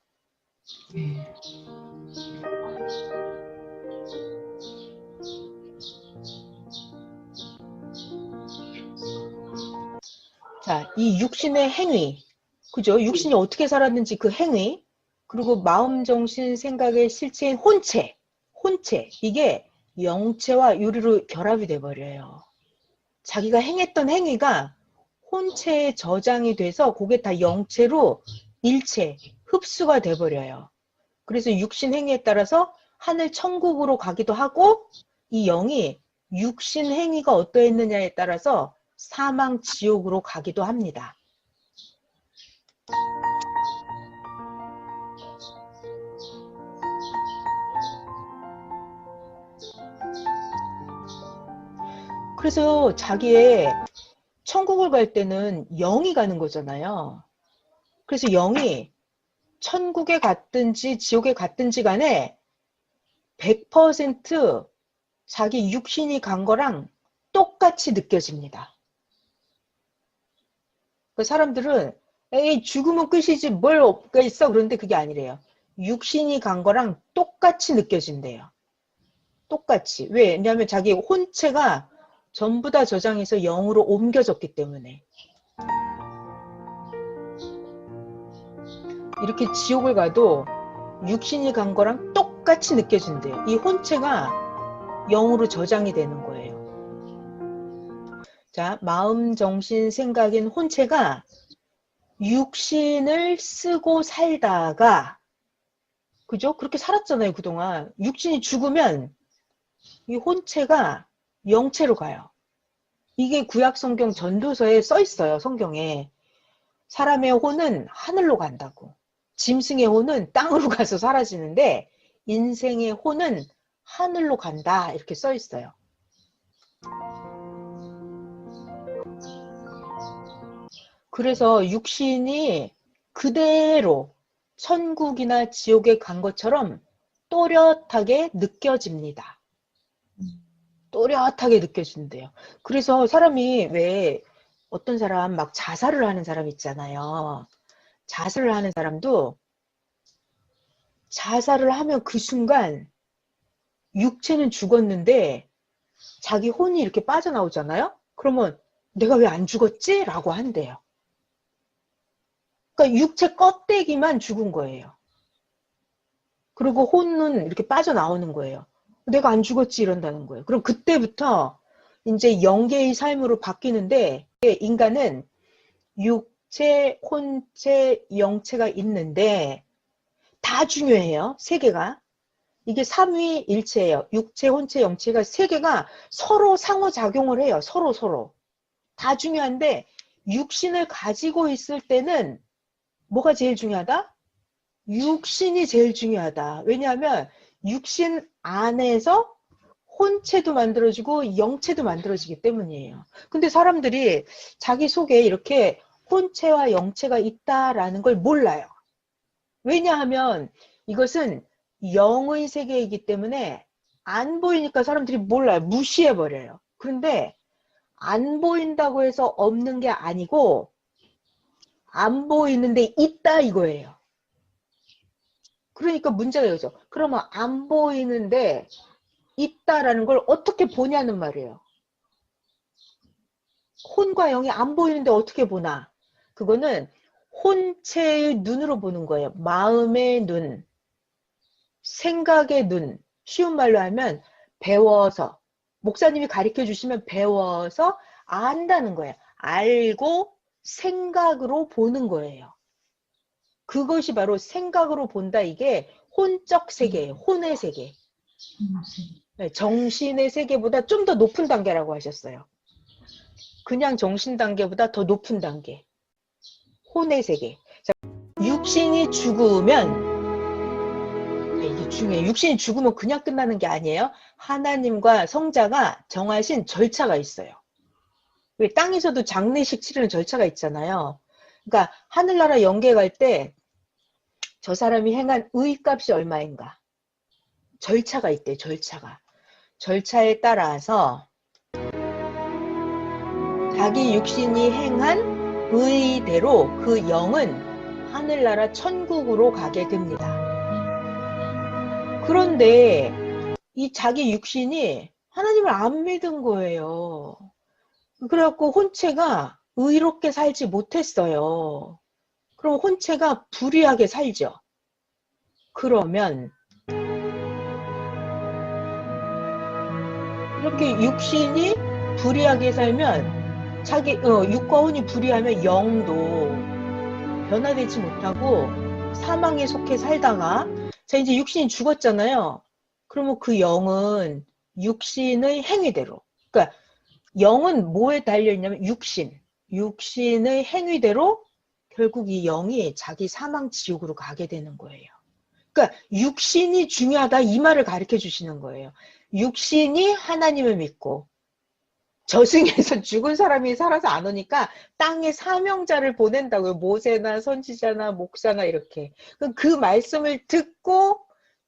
자, 이 육신의 행위, 그죠? 육신이 어떻게 살았는지 그 행위, 그리고 마음, 정신, 생각의 실체인 혼체, 이게 영체와 유리로 결합이 돼버려요. 자기가 행했던 행위가 혼체에 저장이 돼서 그게 다 영체로 일체, 흡수가 돼버려요. 그래서 육신 행위에 따라서 하늘 천국으로 가기도 하고, 이 영이 육신 행위가 어떠했느냐에 따라서 사망 지옥으로 가기도 합니다. 그래서 자기의 천국을 갈 때는 영이 가는 거잖아요. 그래서 영이 천국에 갔든지 지옥에 갔든지 간에 100% 자기 육신이 간 거랑 똑같이 느껴집니다. 그 사람들은 에이 죽으면 끝이지 뭘 없겠어 그런데 그게 아니래요. 육신이 간 거랑 똑같이 느껴진대요. 똑같이. 왜냐하면 자기 혼체가 전부 다 저장해서 영으로 옮겨졌기 때문에. 이렇게 지옥을 가도 육신이 간 거랑 똑같이 느껴진대요. 이 혼체가 영으로 저장이 되는 거예요. 자, 마음, 정신, 생각인 혼체가 육신을 쓰고 살다가, 그죠? 그렇게 살았잖아요, 그동안. 육신이 죽으면 이 혼체가 영체로 가요. 이게 구약 성경 전도서에 써 있어요, 성경에. 사람의 혼은 하늘로 간다고. 짐승의 혼은 땅으로 가서 사라지는데 인생의 혼은 하늘로 간다 이렇게 써 있어요. 그래서 육신이 그대로 천국이나 지옥에 간 것처럼 또렷하게 느껴집니다. 또렷하게 느껴진대요. 그래서 사람이 왜 어떤 사람 막 자살을 하는 사람 있잖아요. 자살을 하는 사람도 자살을 하면 그 순간 육체는 죽었는데 자기 혼이 이렇게 빠져나오잖아요. 그러면 내가 왜 안 죽었지? 라고 한대요. 그러니까 육체 껍데기만 죽은 거예요. 그리고 혼은 이렇게 빠져나오는 거예요. 내가 안 죽었지 이런다는 거예요. 그럼 그때부터 이제 영계의 삶으로 바뀌는데 인간은 육체, 혼체, 영체가 있는데 다 중요해요. 세 개가. 이게 삼위일체예요. 육체, 혼체, 영체가 세 개가 서로 상호작용을 해요. 서로. 다 중요한데 육신을 가지고 있을 때는 뭐가 제일 중요하다? 육신이 제일 중요하다. 왜냐하면 육신 안에서 혼체도 만들어지고 영체도 만들어지기 때문이에요. 근데 사람들이 자기 속에 이렇게 혼체와 영체가 있다라는 걸 몰라요. 왜냐하면 이것은 영의 세계이기 때문에 안 보이니까 사람들이 몰라요. 무시해버려요. 그런데 안 보인다고 해서 없는 게 아니고 안 보이는데 있다 이거예요. 그러니까 문제가 이거죠. 그러면 안 보이는데 있다라는 걸 어떻게 보냐는 말이에요. 혼과 영이 안 보이는데 어떻게 보나? 그거는 혼체의 눈으로 보는 거예요. 마음의 눈, 생각의 눈. 쉬운 말로 하면 배워서, 목사님이 가르쳐 주시면 배워서 안다는 거예요. 알고 생각으로 보는 거예요. 그것이 바로 생각으로 본다. 이게 혼적 세계예요. 혼의 세계. 정신의 세계보다 좀 더 높은 단계라고 하셨어요. 그냥 정신 단계보다 더 높은 단계. 혼의 세계. 자, 육신이 죽으면 이게 중요해요. 육신이 죽으면 그냥 끝나는 게 아니에요. 하나님과 성자가 정하신 절차가 있어요. 왜 땅에서도 장례식 치르는 절차가 있잖아요. 그러니까 하늘나라 영계 갈 때 저 사람이 행한 의값이 얼마인가. 절차가 있대요. 절차에 따라서 자기 육신이 행한 의대로 그 영은 하늘나라 천국으로 가게 됩니다. 그런데 이 자기 육신이 하나님을 안 믿은 거예요. 그래갖고 혼체가 의롭게 살지 못했어요. 그럼 혼체가 불이하게 살죠. 그러면 이렇게 육신이 불이하게 살면 육과 혼이 불이하면 영도 변화되지 못하고 사망에 속해 살다가 자 이제 육신이 죽었잖아요. 그러면 그 영은 육신의 행위대로 그러니까 영은 뭐에 달려있냐면 육신의 행위대로 결국 이 영이 자기 사망 지옥으로 가게 되는 거예요. 그러니까 육신이 중요하다 이 말을 가르쳐 주시는 거예요. 육신이 하나님을 믿고 저승에서 죽은 사람이 살아서 안 오니까 땅에 사명자를 보낸다고요. 모세나 선지자나 목사나 이렇게. 그 말씀을 듣고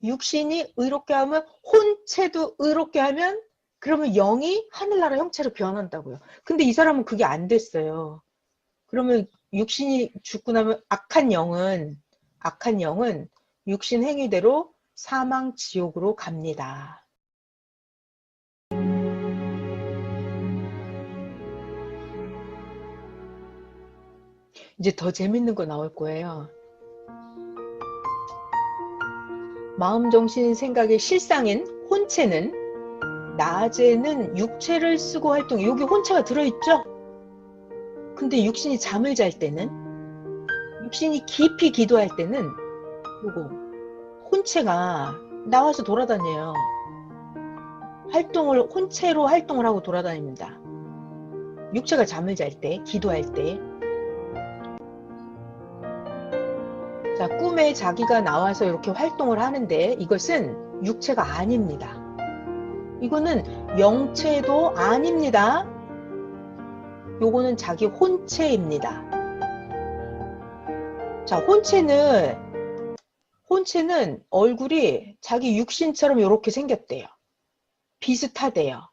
육신이 의롭게 하면 혼체도 의롭게 하면 그러면 영이 하늘나라 형체로 변한다고요. 근데 이 사람은 그게 안 됐어요. 그러면 육신이 죽고 나면 악한 영은 육신 행위대로 사망 지옥으로 갑니다. 이제 더 재밌는 거 나올 거예요. 마음, 정신, 생각의 실상인 혼체는 낮에는 육체를 쓰고 활동해. 여기 혼체가 들어있죠? 근데 육신이 잠을 잘 때는 육신이 깊이 기도할 때는 요거 혼체가 나와서 돌아다녀요. 혼체로 활동을 하고 돌아다닙니다. 육체가 잠을 잘 때, 기도할 때. 자, 꿈에 자기가 나와서 이렇게 활동을 하는데 이것은 육체가 아닙니다. 이거는 영체도 아닙니다. 요거는 자기 혼체입니다. 자, 혼체는 얼굴이 자기 육신처럼 이렇게 생겼대요. 비슷하대요.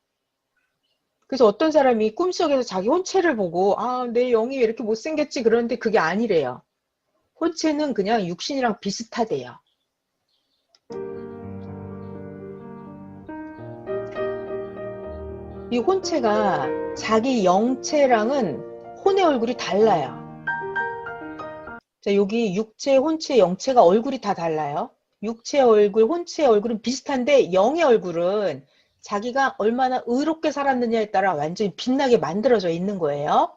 그래서 어떤 사람이 꿈속에서 자기 혼체를 보고 아, 내 영이 왜 이렇게 못생겼지 그러는데 그게 아니래요. 혼체는 그냥 육신이랑 비슷하대요. 이 혼체가 자기 영체랑은 혼의 얼굴이 달라요. 자, 여기 육체, 혼체, 영체가 얼굴이 다 달라요. 육체 얼굴, 혼체 얼굴은 비슷한데 영의 얼굴은 자기가 얼마나 의롭게 살았느냐에 따라 완전히 빛나게 만들어져 있는 거예요.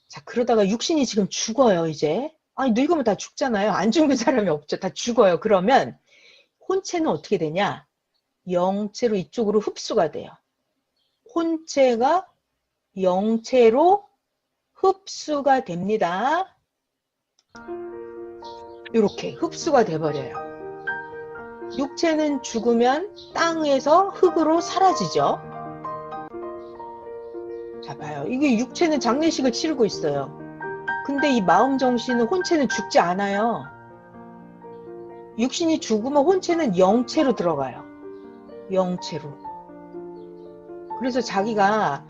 자, 그러다가 육신이 지금 죽어요, 이제. 아니, 늙으면 다 죽잖아요. 안 죽는 사람이 없죠. 다 죽어요. 그러면 혼체는 어떻게 되냐? 영체로 이쪽으로 흡수가 돼요. 혼체가 영체로 흡수가 됩니다. 이렇게 흡수가 돼버려요. 육체는 죽으면 땅에서 흙으로 사라지죠. 자, 봐요. 이게 육체는 장례식을 치르고 있어요. 근데 이 마음, 정신은 혼체는 죽지 않아요. 육신이 죽으면 혼체는 영체로 들어가요. 영체로. 그래서 자기가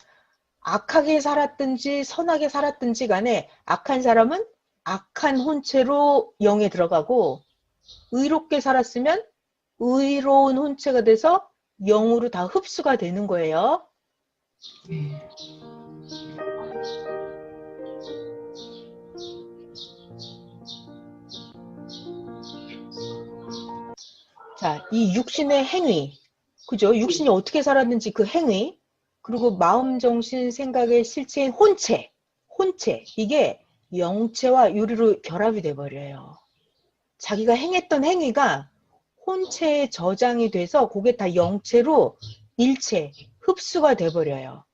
악하게 살았든지 선하게 살았든지 간에 악한 사람은 악한 혼체로 영에 들어가고 의롭게 살았으면 의로운 혼체가 돼서 영으로 다 흡수가 되는 거예요. 자, 이 육신의 행위, 그죠? 육신이 어떻게 살았는지 그 행위, 그리고 마음, 정신, 생각의 실체인 혼체, 이게 영체와 유리로 결합이 돼버려요. 자기가 행했던 행위가 혼체에 저장이 돼서 그게 다 영체로 일체, 흡수가 돼버려요.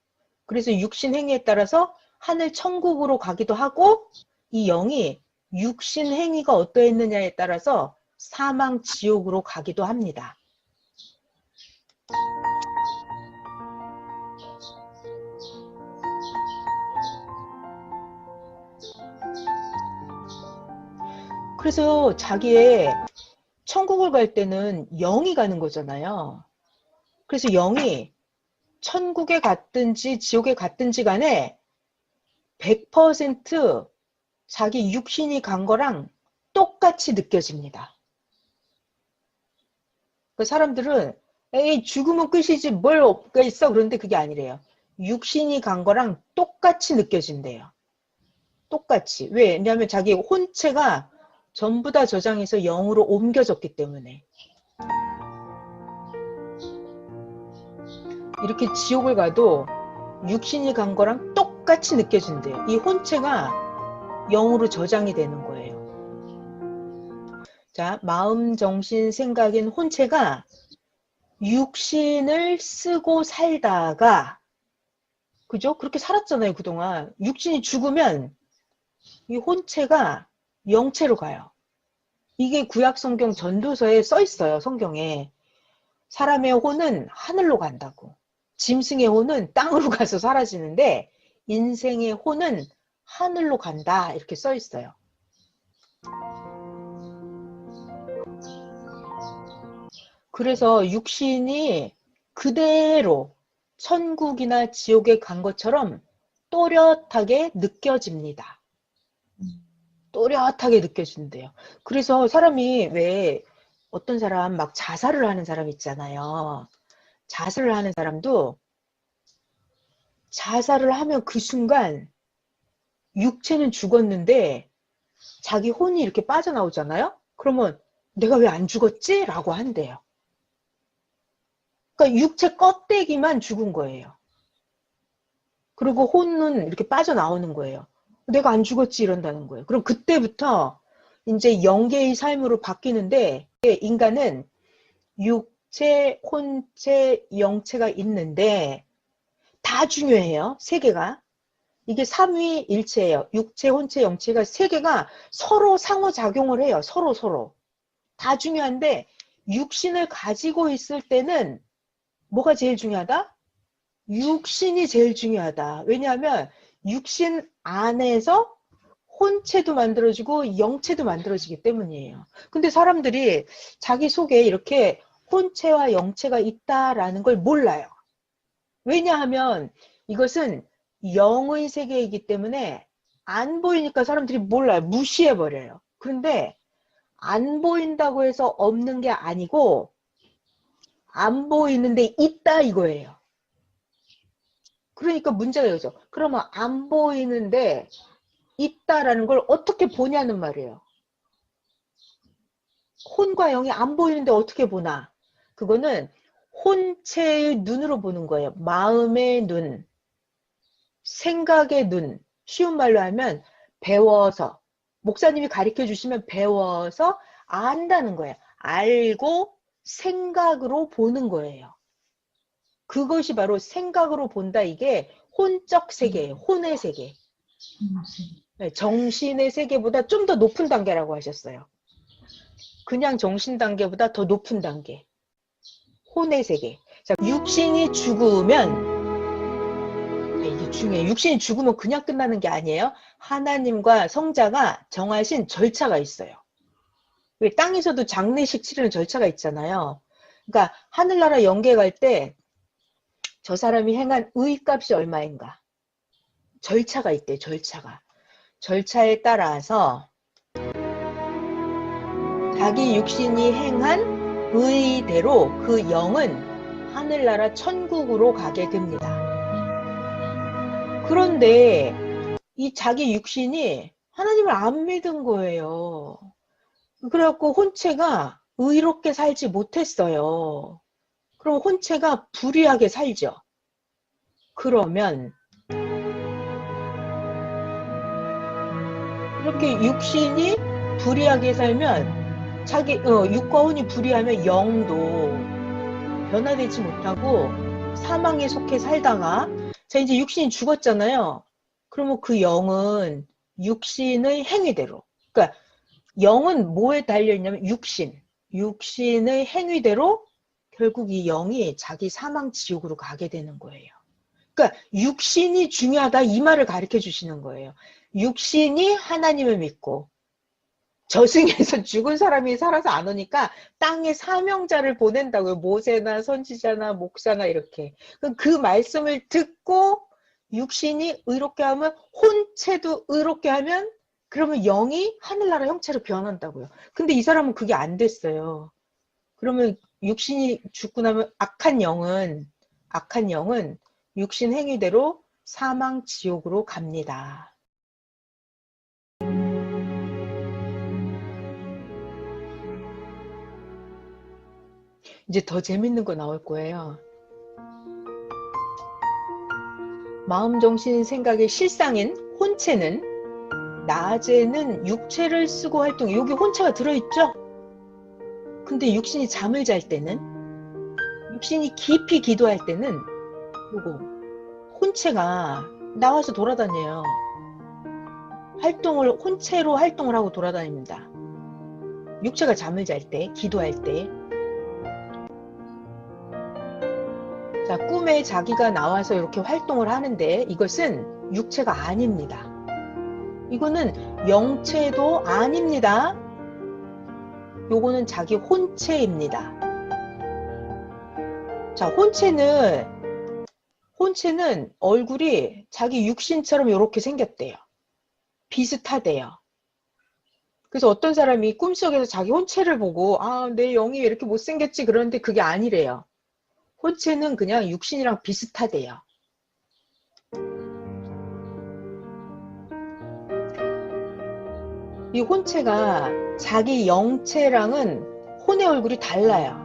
그래서 육신 행위에 따라서 하늘 천국으로 가기도 하고 이 영이 육신 행위가 어떠했느냐에 따라서 사망 지옥으로 가기도 합니다. 그래서 자기의 천국을 갈 때는 영이 가는 거잖아요. 그래서 영이 천국에 갔든지 지옥에 갔든지 간에 100% 자기 육신이 간 거랑 똑같이 느껴집니다. 그 사람들은 에이 죽으면 끝이지 뭘 없겠어 그런데 그게 아니래요. 육신이 간 거랑 똑같이 느껴진대요. 똑같이. 왜냐하면 자기 혼체가 전부 다 저장해서 0으로 옮겨졌기 때문에. 이렇게 지옥을 가도 육신이 간 거랑 똑같이 느껴진대요. 이 혼체가 0으로 저장이 되는 거예요. 자, 마음, 정신, 생각인 혼체가 육신을 쓰고 살다가, 그죠? 그렇게 살았잖아요, 그동안. 육신이 죽으면 이 혼체가 영체로 가요. 이게 구약 성경 전도서에 써 있어요, 성경에. 사람의 혼은 하늘로 간다고. 짐승의 혼은 땅으로 가서 사라지는데 인생의 혼은 하늘로 간다, 이렇게 써 있어요. 그래서 육신이 그대로 천국이나 지옥에 간 것처럼 또렷하게 느껴집니다. 또렷하게 느껴진대요. 그래서 사람이 왜 어떤 사람 막 자살을 하는 사람 있잖아요. 자살을 하는 사람도 자살을 하면 그 순간 육체는 죽었는데 자기 혼이 이렇게 빠져나오잖아요. 그러면 내가 왜 안 죽었지? 라고 한대요. 그러니까 육체 껍데기만 죽은 거예요. 그리고 혼은 이렇게 빠져나오는 거예요. 내가 안 죽었지 이런다는 거예요. 그럼 그때부터 이제 영계의 삶으로 바뀌는데 인간은 육체, 혼체, 영체가 있는데 다 중요해요. 세 개가. 이게 삼위일체예요. 육체, 혼체, 영체가 세 개가 서로 상호작용을 해요. 서로. 다 중요한데 육신을 가지고 있을 때는 뭐가 제일 중요하다? 육신이 제일 중요하다. 왜냐하면 육신 안에서 혼체도 만들어지고 영체도 만들어지기 때문이에요. 근데 사람들이 자기 속에 이렇게 혼체와 영체가 있다라는 걸 몰라요. 왜냐하면 이것은 영의 세계이기 때문에 안 보이니까 사람들이 몰라요. 무시해버려요. 그런데 안 보인다고 해서 없는 게 아니고 안 보이는데 있다 이거예요. 그러니까 문제가 이거죠. 그러면 안 보이는데 있다라는 걸 어떻게 보냐는 말이에요. 혼과 영이 안 보이는데 어떻게 보나? 그거는 혼체의 눈으로 보는 거예요. 마음의 눈, 생각의 눈. 쉬운 말로 하면 배워서, 목사님이 가르쳐 주시면 배워서 안다는 거예요. 알고 생각으로 보는 거예요. 그것이 바로 생각으로 본다. 이게 혼적 세계예요. 혼의 세계. 정신의 세계보다 좀 더 높은 단계라고 하셨어요. 그냥 정신 단계보다 더 높은 단계. 혼의 세계. 자, 육신이 죽으면, 이게 중요해요. 육신이 죽으면 그냥 끝나는 게 아니에요. 하나님과 성자가 정하신 절차가 있어요. 왜 땅에서도 장례식 치르는 절차가 있잖아요. 그러니까 하늘나라 영계 갈 때 저 사람이 행한 의값이 얼마인가. 절차가 있대, 절차가. 절차에 따라서 자기 육신이 행한 의대로 그 영은 하늘나라 천국으로 가게 됩니다. 그런데 이 자기 육신이 하나님을 안 믿은 거예요. 그래갖고 혼체가 의롭게 살지 못했어요. 그럼 혼체가 불의하게 살죠. 그러면 이렇게 육신이 불의하게 살면 자기 육과 혼이 불의하면 영도 변화되지 못하고 사망에 속해 살다가 자 이제 육신이 죽었잖아요. 그러면 그 영은 육신의 행위대로, 그러니까 영은 뭐에 달려있냐면 육신의 행위대로 결국 이 영이 자기 사망 지옥으로 가게 되는 거예요. 그러니까 육신이 중요하다 이 말을 가르쳐 주시는 거예요. 육신이 하나님을 믿고 저승에서 죽은 사람이 살아서 안 오니까 땅에 사명자를 보낸다고요. 모세나 선지자나 목사나 이렇게. 그 말씀을 듣고 육신이 의롭게 하면 혼체도 의롭게 하면 그러면 영이 하늘나라 형체로 변한다고요. 근데 이 사람은 그게 안 됐어요. 그러면 육신이 죽고 나면 악한 영은 육신 행위대로 사망 지옥으로 갑니다. 이제 더 재밌는 거 나올 거예요. 마음, 정신, 생각의 실상인 혼체는 낮에는 육체를 쓰고 활동해. 여기 혼체가 들어있죠? 근데 육신이 잠을 잘 때는, 육신이 깊이 기도할 때는 요거 혼체가 나와서 돌아다녀요. 혼체로 활동을 하고 돌아다닙니다. 육체가 잠을 잘 때, 기도할 때. 자, 꿈에 자기가 나와서 이렇게 활동을 하는데 이것은 육체가 아닙니다. 이거는 영체도 아닙니다. 요거는 자기 혼체입니다. 자, 혼체는 얼굴이 자기 육신처럼 이렇게 생겼대요. 비슷하대요. 그래서 어떤 사람이 꿈속에서 자기 혼체를 보고 내 영이 왜 이렇게 못생겼지 그러는데 그게 아니래요. 혼체는 그냥 육신이랑 비슷하대요. 이 혼체가 자기 영체랑은 혼의 얼굴이 달라요.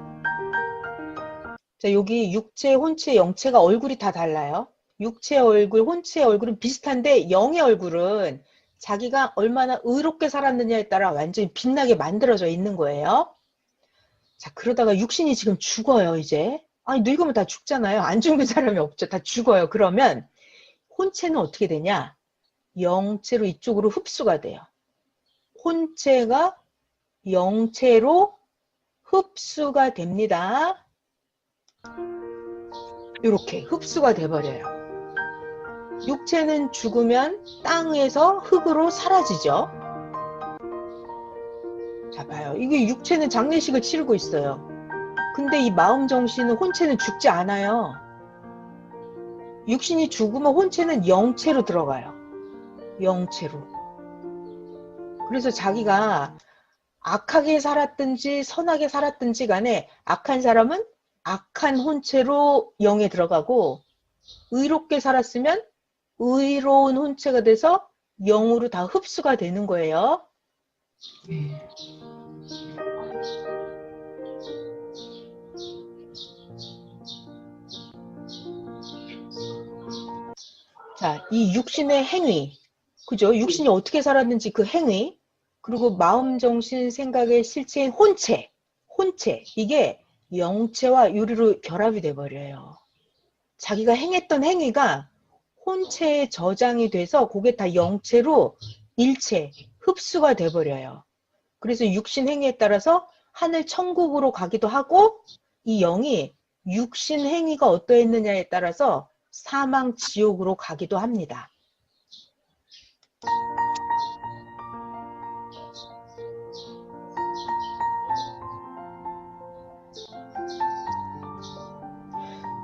자, 여기 육체, 혼체, 영체가 얼굴이 다 달라요. 육체 얼굴, 혼체의 얼굴은 비슷한데 영의 얼굴은 자기가 얼마나 의롭게 살았느냐에 따라 완전히 빛나게 만들어져 있는 거예요. 자, 그러다가 육신이 지금 죽어요, 이제. 아니, 늙으면 다 죽잖아요. 안 죽는 사람이 없죠. 다 죽어요. 그러면 혼체는 어떻게 되냐? 영체로 이쪽으로 흡수가 돼요. 혼체가 영체로 흡수가 됩니다. 이렇게 흡수가 돼버려요. 육체는 죽으면 땅에서 흙으로 사라지죠. 자, 봐요. 이게 육체는 장례식을 치르고 있어요. 근데 이 마음, 정신은, 혼체는 죽지 않아요. 육신이 죽으면 혼체는 영체로 들어가요. 영체로. 그래서 자기가 악하게 살았든지 선하게 살았든지 간에 악한 사람은 악한 혼체로 영에 들어가고 의롭게 살았으면 의로운 혼체가 돼서 영으로 다 흡수가 되는 거예요. 자, 이 육신의 행위, 그죠? 육신이 어떻게 살았는지 그 행위, 그리고 마음, 정신, 생각의 실체인 혼체, 이게 영체와 유리로 결합이 돼버려요. 자기가 행했던 행위가 혼체에 저장이 돼서 그게 다 영체로 일체, 흡수가 돼버려요. 그래서 육신 행위에 따라서 하늘 천국으로 가기도 하고 이 영이 육신 행위가 어떠했느냐에 따라서 사망 지옥으로 가기도 합니다.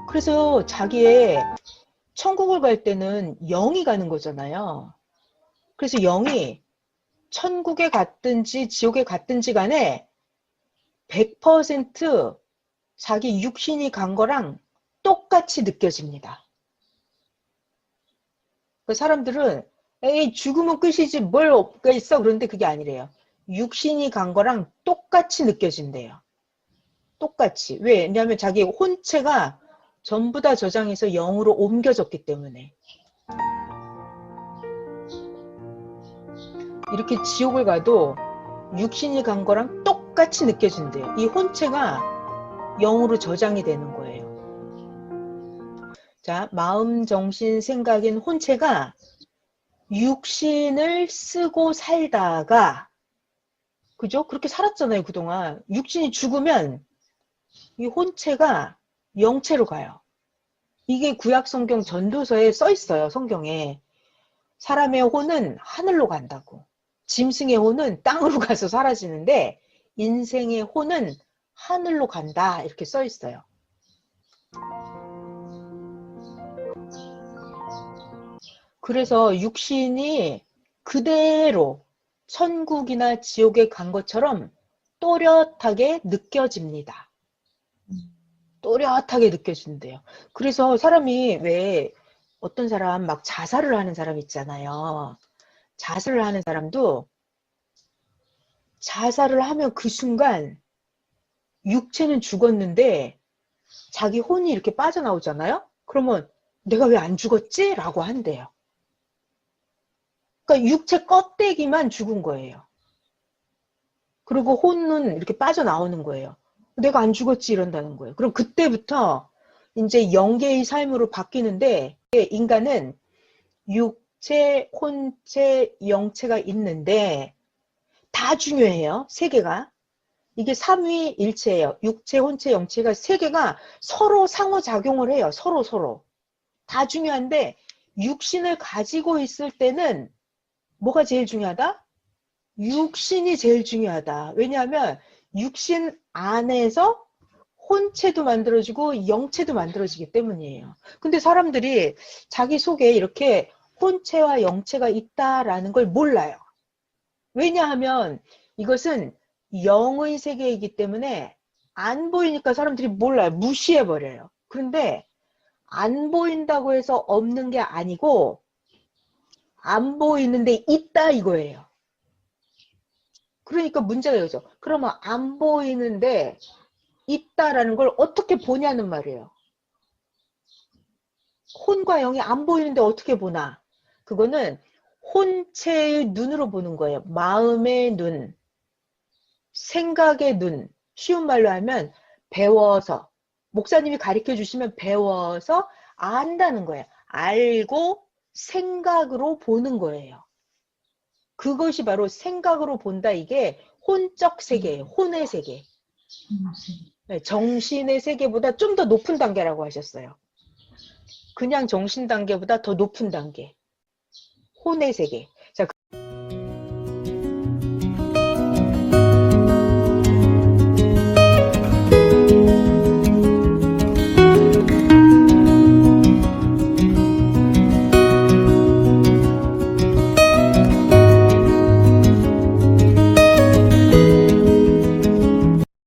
그래서 자기의 천국을 갈 때는 영이 가는 거잖아요. 그래서 영이 천국에 갔든지 지옥에 갔든지 간에 100% 자기 육신이 간 거랑 똑같이 느껴집니다. 그 사람들은 에이 죽으면 끝이지 뭘 없가 있어 그런데 그게 아니래요. 육신이 간 거랑 똑같이 느껴진대요. 똑같이. 왜냐하면 자기 혼체가 전부 다 저장해서 영으로 옮겨졌기 때문에. 이렇게 지옥을 가도 육신이 간 거랑 똑같이 느껴진대요. 이 혼체가 영으로 저장이 되는 거예요. 자, 마음, 정신, 생각인 혼체가 육신을 쓰고 살다가, 그죠? 그렇게 살았잖아요, 그동안. 육신이 죽으면 이 혼체가 영체로 가요. 이게 구약 성경 전도서에 써 있어요, 성경에. 사람의 혼은 하늘로 간다고. 짐승의 혼은 땅으로 가서 사라지는데 인생의 혼은 하늘로 간다 이렇게 써 있어요. 그래서 육신이 그대로 천국이나 지옥에 간 것처럼 또렷하게 느껴집니다. 또렷하게 느껴진대요. 그래서 사람이 왜 어떤 사람 막 자살을 하는 사람 있잖아요. 자살을 하는 사람도 자살을 하면 그 순간 육체는 죽었는데 자기 혼이 이렇게 빠져나오잖아요? 그러면 내가 왜 안 죽었지? 라고 한대요. 그러니까 육체 껍데기만 죽은 거예요. 그리고 혼은 이렇게 빠져나오는 거예요. 내가 안 죽었지 이런다는 거예요. 그럼 그때부터 이제 영계의 삶으로 바뀌는데 인간은 육체, 혼체, 영체가 있는데 다 중요해요. 세 개가. 이게 삼위일체예요. 육체, 혼체, 영체가 세 개가 서로 상호작용을 해요. 서로. 다 중요한데 육신을 가지고 있을 때는 뭐가 제일 중요하다? 육신이 제일 중요하다. 왜냐하면 육신 안에서 혼체도 만들어지고 영체도 만들어지기 때문이에요. 근데 사람들이 자기 속에 이렇게 혼체와 영체가 있다라는 걸 몰라요. 왜냐하면 이것은 영의 세계이기 때문에 안 보이니까 사람들이 몰라요. 무시해버려요. 그런데 안 보인다고 해서 없는 게 아니고 안 보이는데 있다 이거예요. 그러니까 문제가 이거죠. 그러면 안 보이는데 있다라는 걸 어떻게 보냐는 말이에요. 혼과 영이 안 보이는데 어떻게 보나? 그거는 혼체의 눈으로 보는 거예요. 마음의 눈, 생각의 눈. 쉬운 말로 하면 배워서, 목사님이 가르쳐 주시면 배워서 안다는 거예요. 알고 생각으로 보는 거예요. 그것이 바로 생각으로 본다. 이게 혼적 세계예요. 혼의 세계. 네, 정신의 세계보다 좀 더 높은 단계라고 하셨어요. 그냥 정신 단계보다 더 높은 단계. 혼의 세계.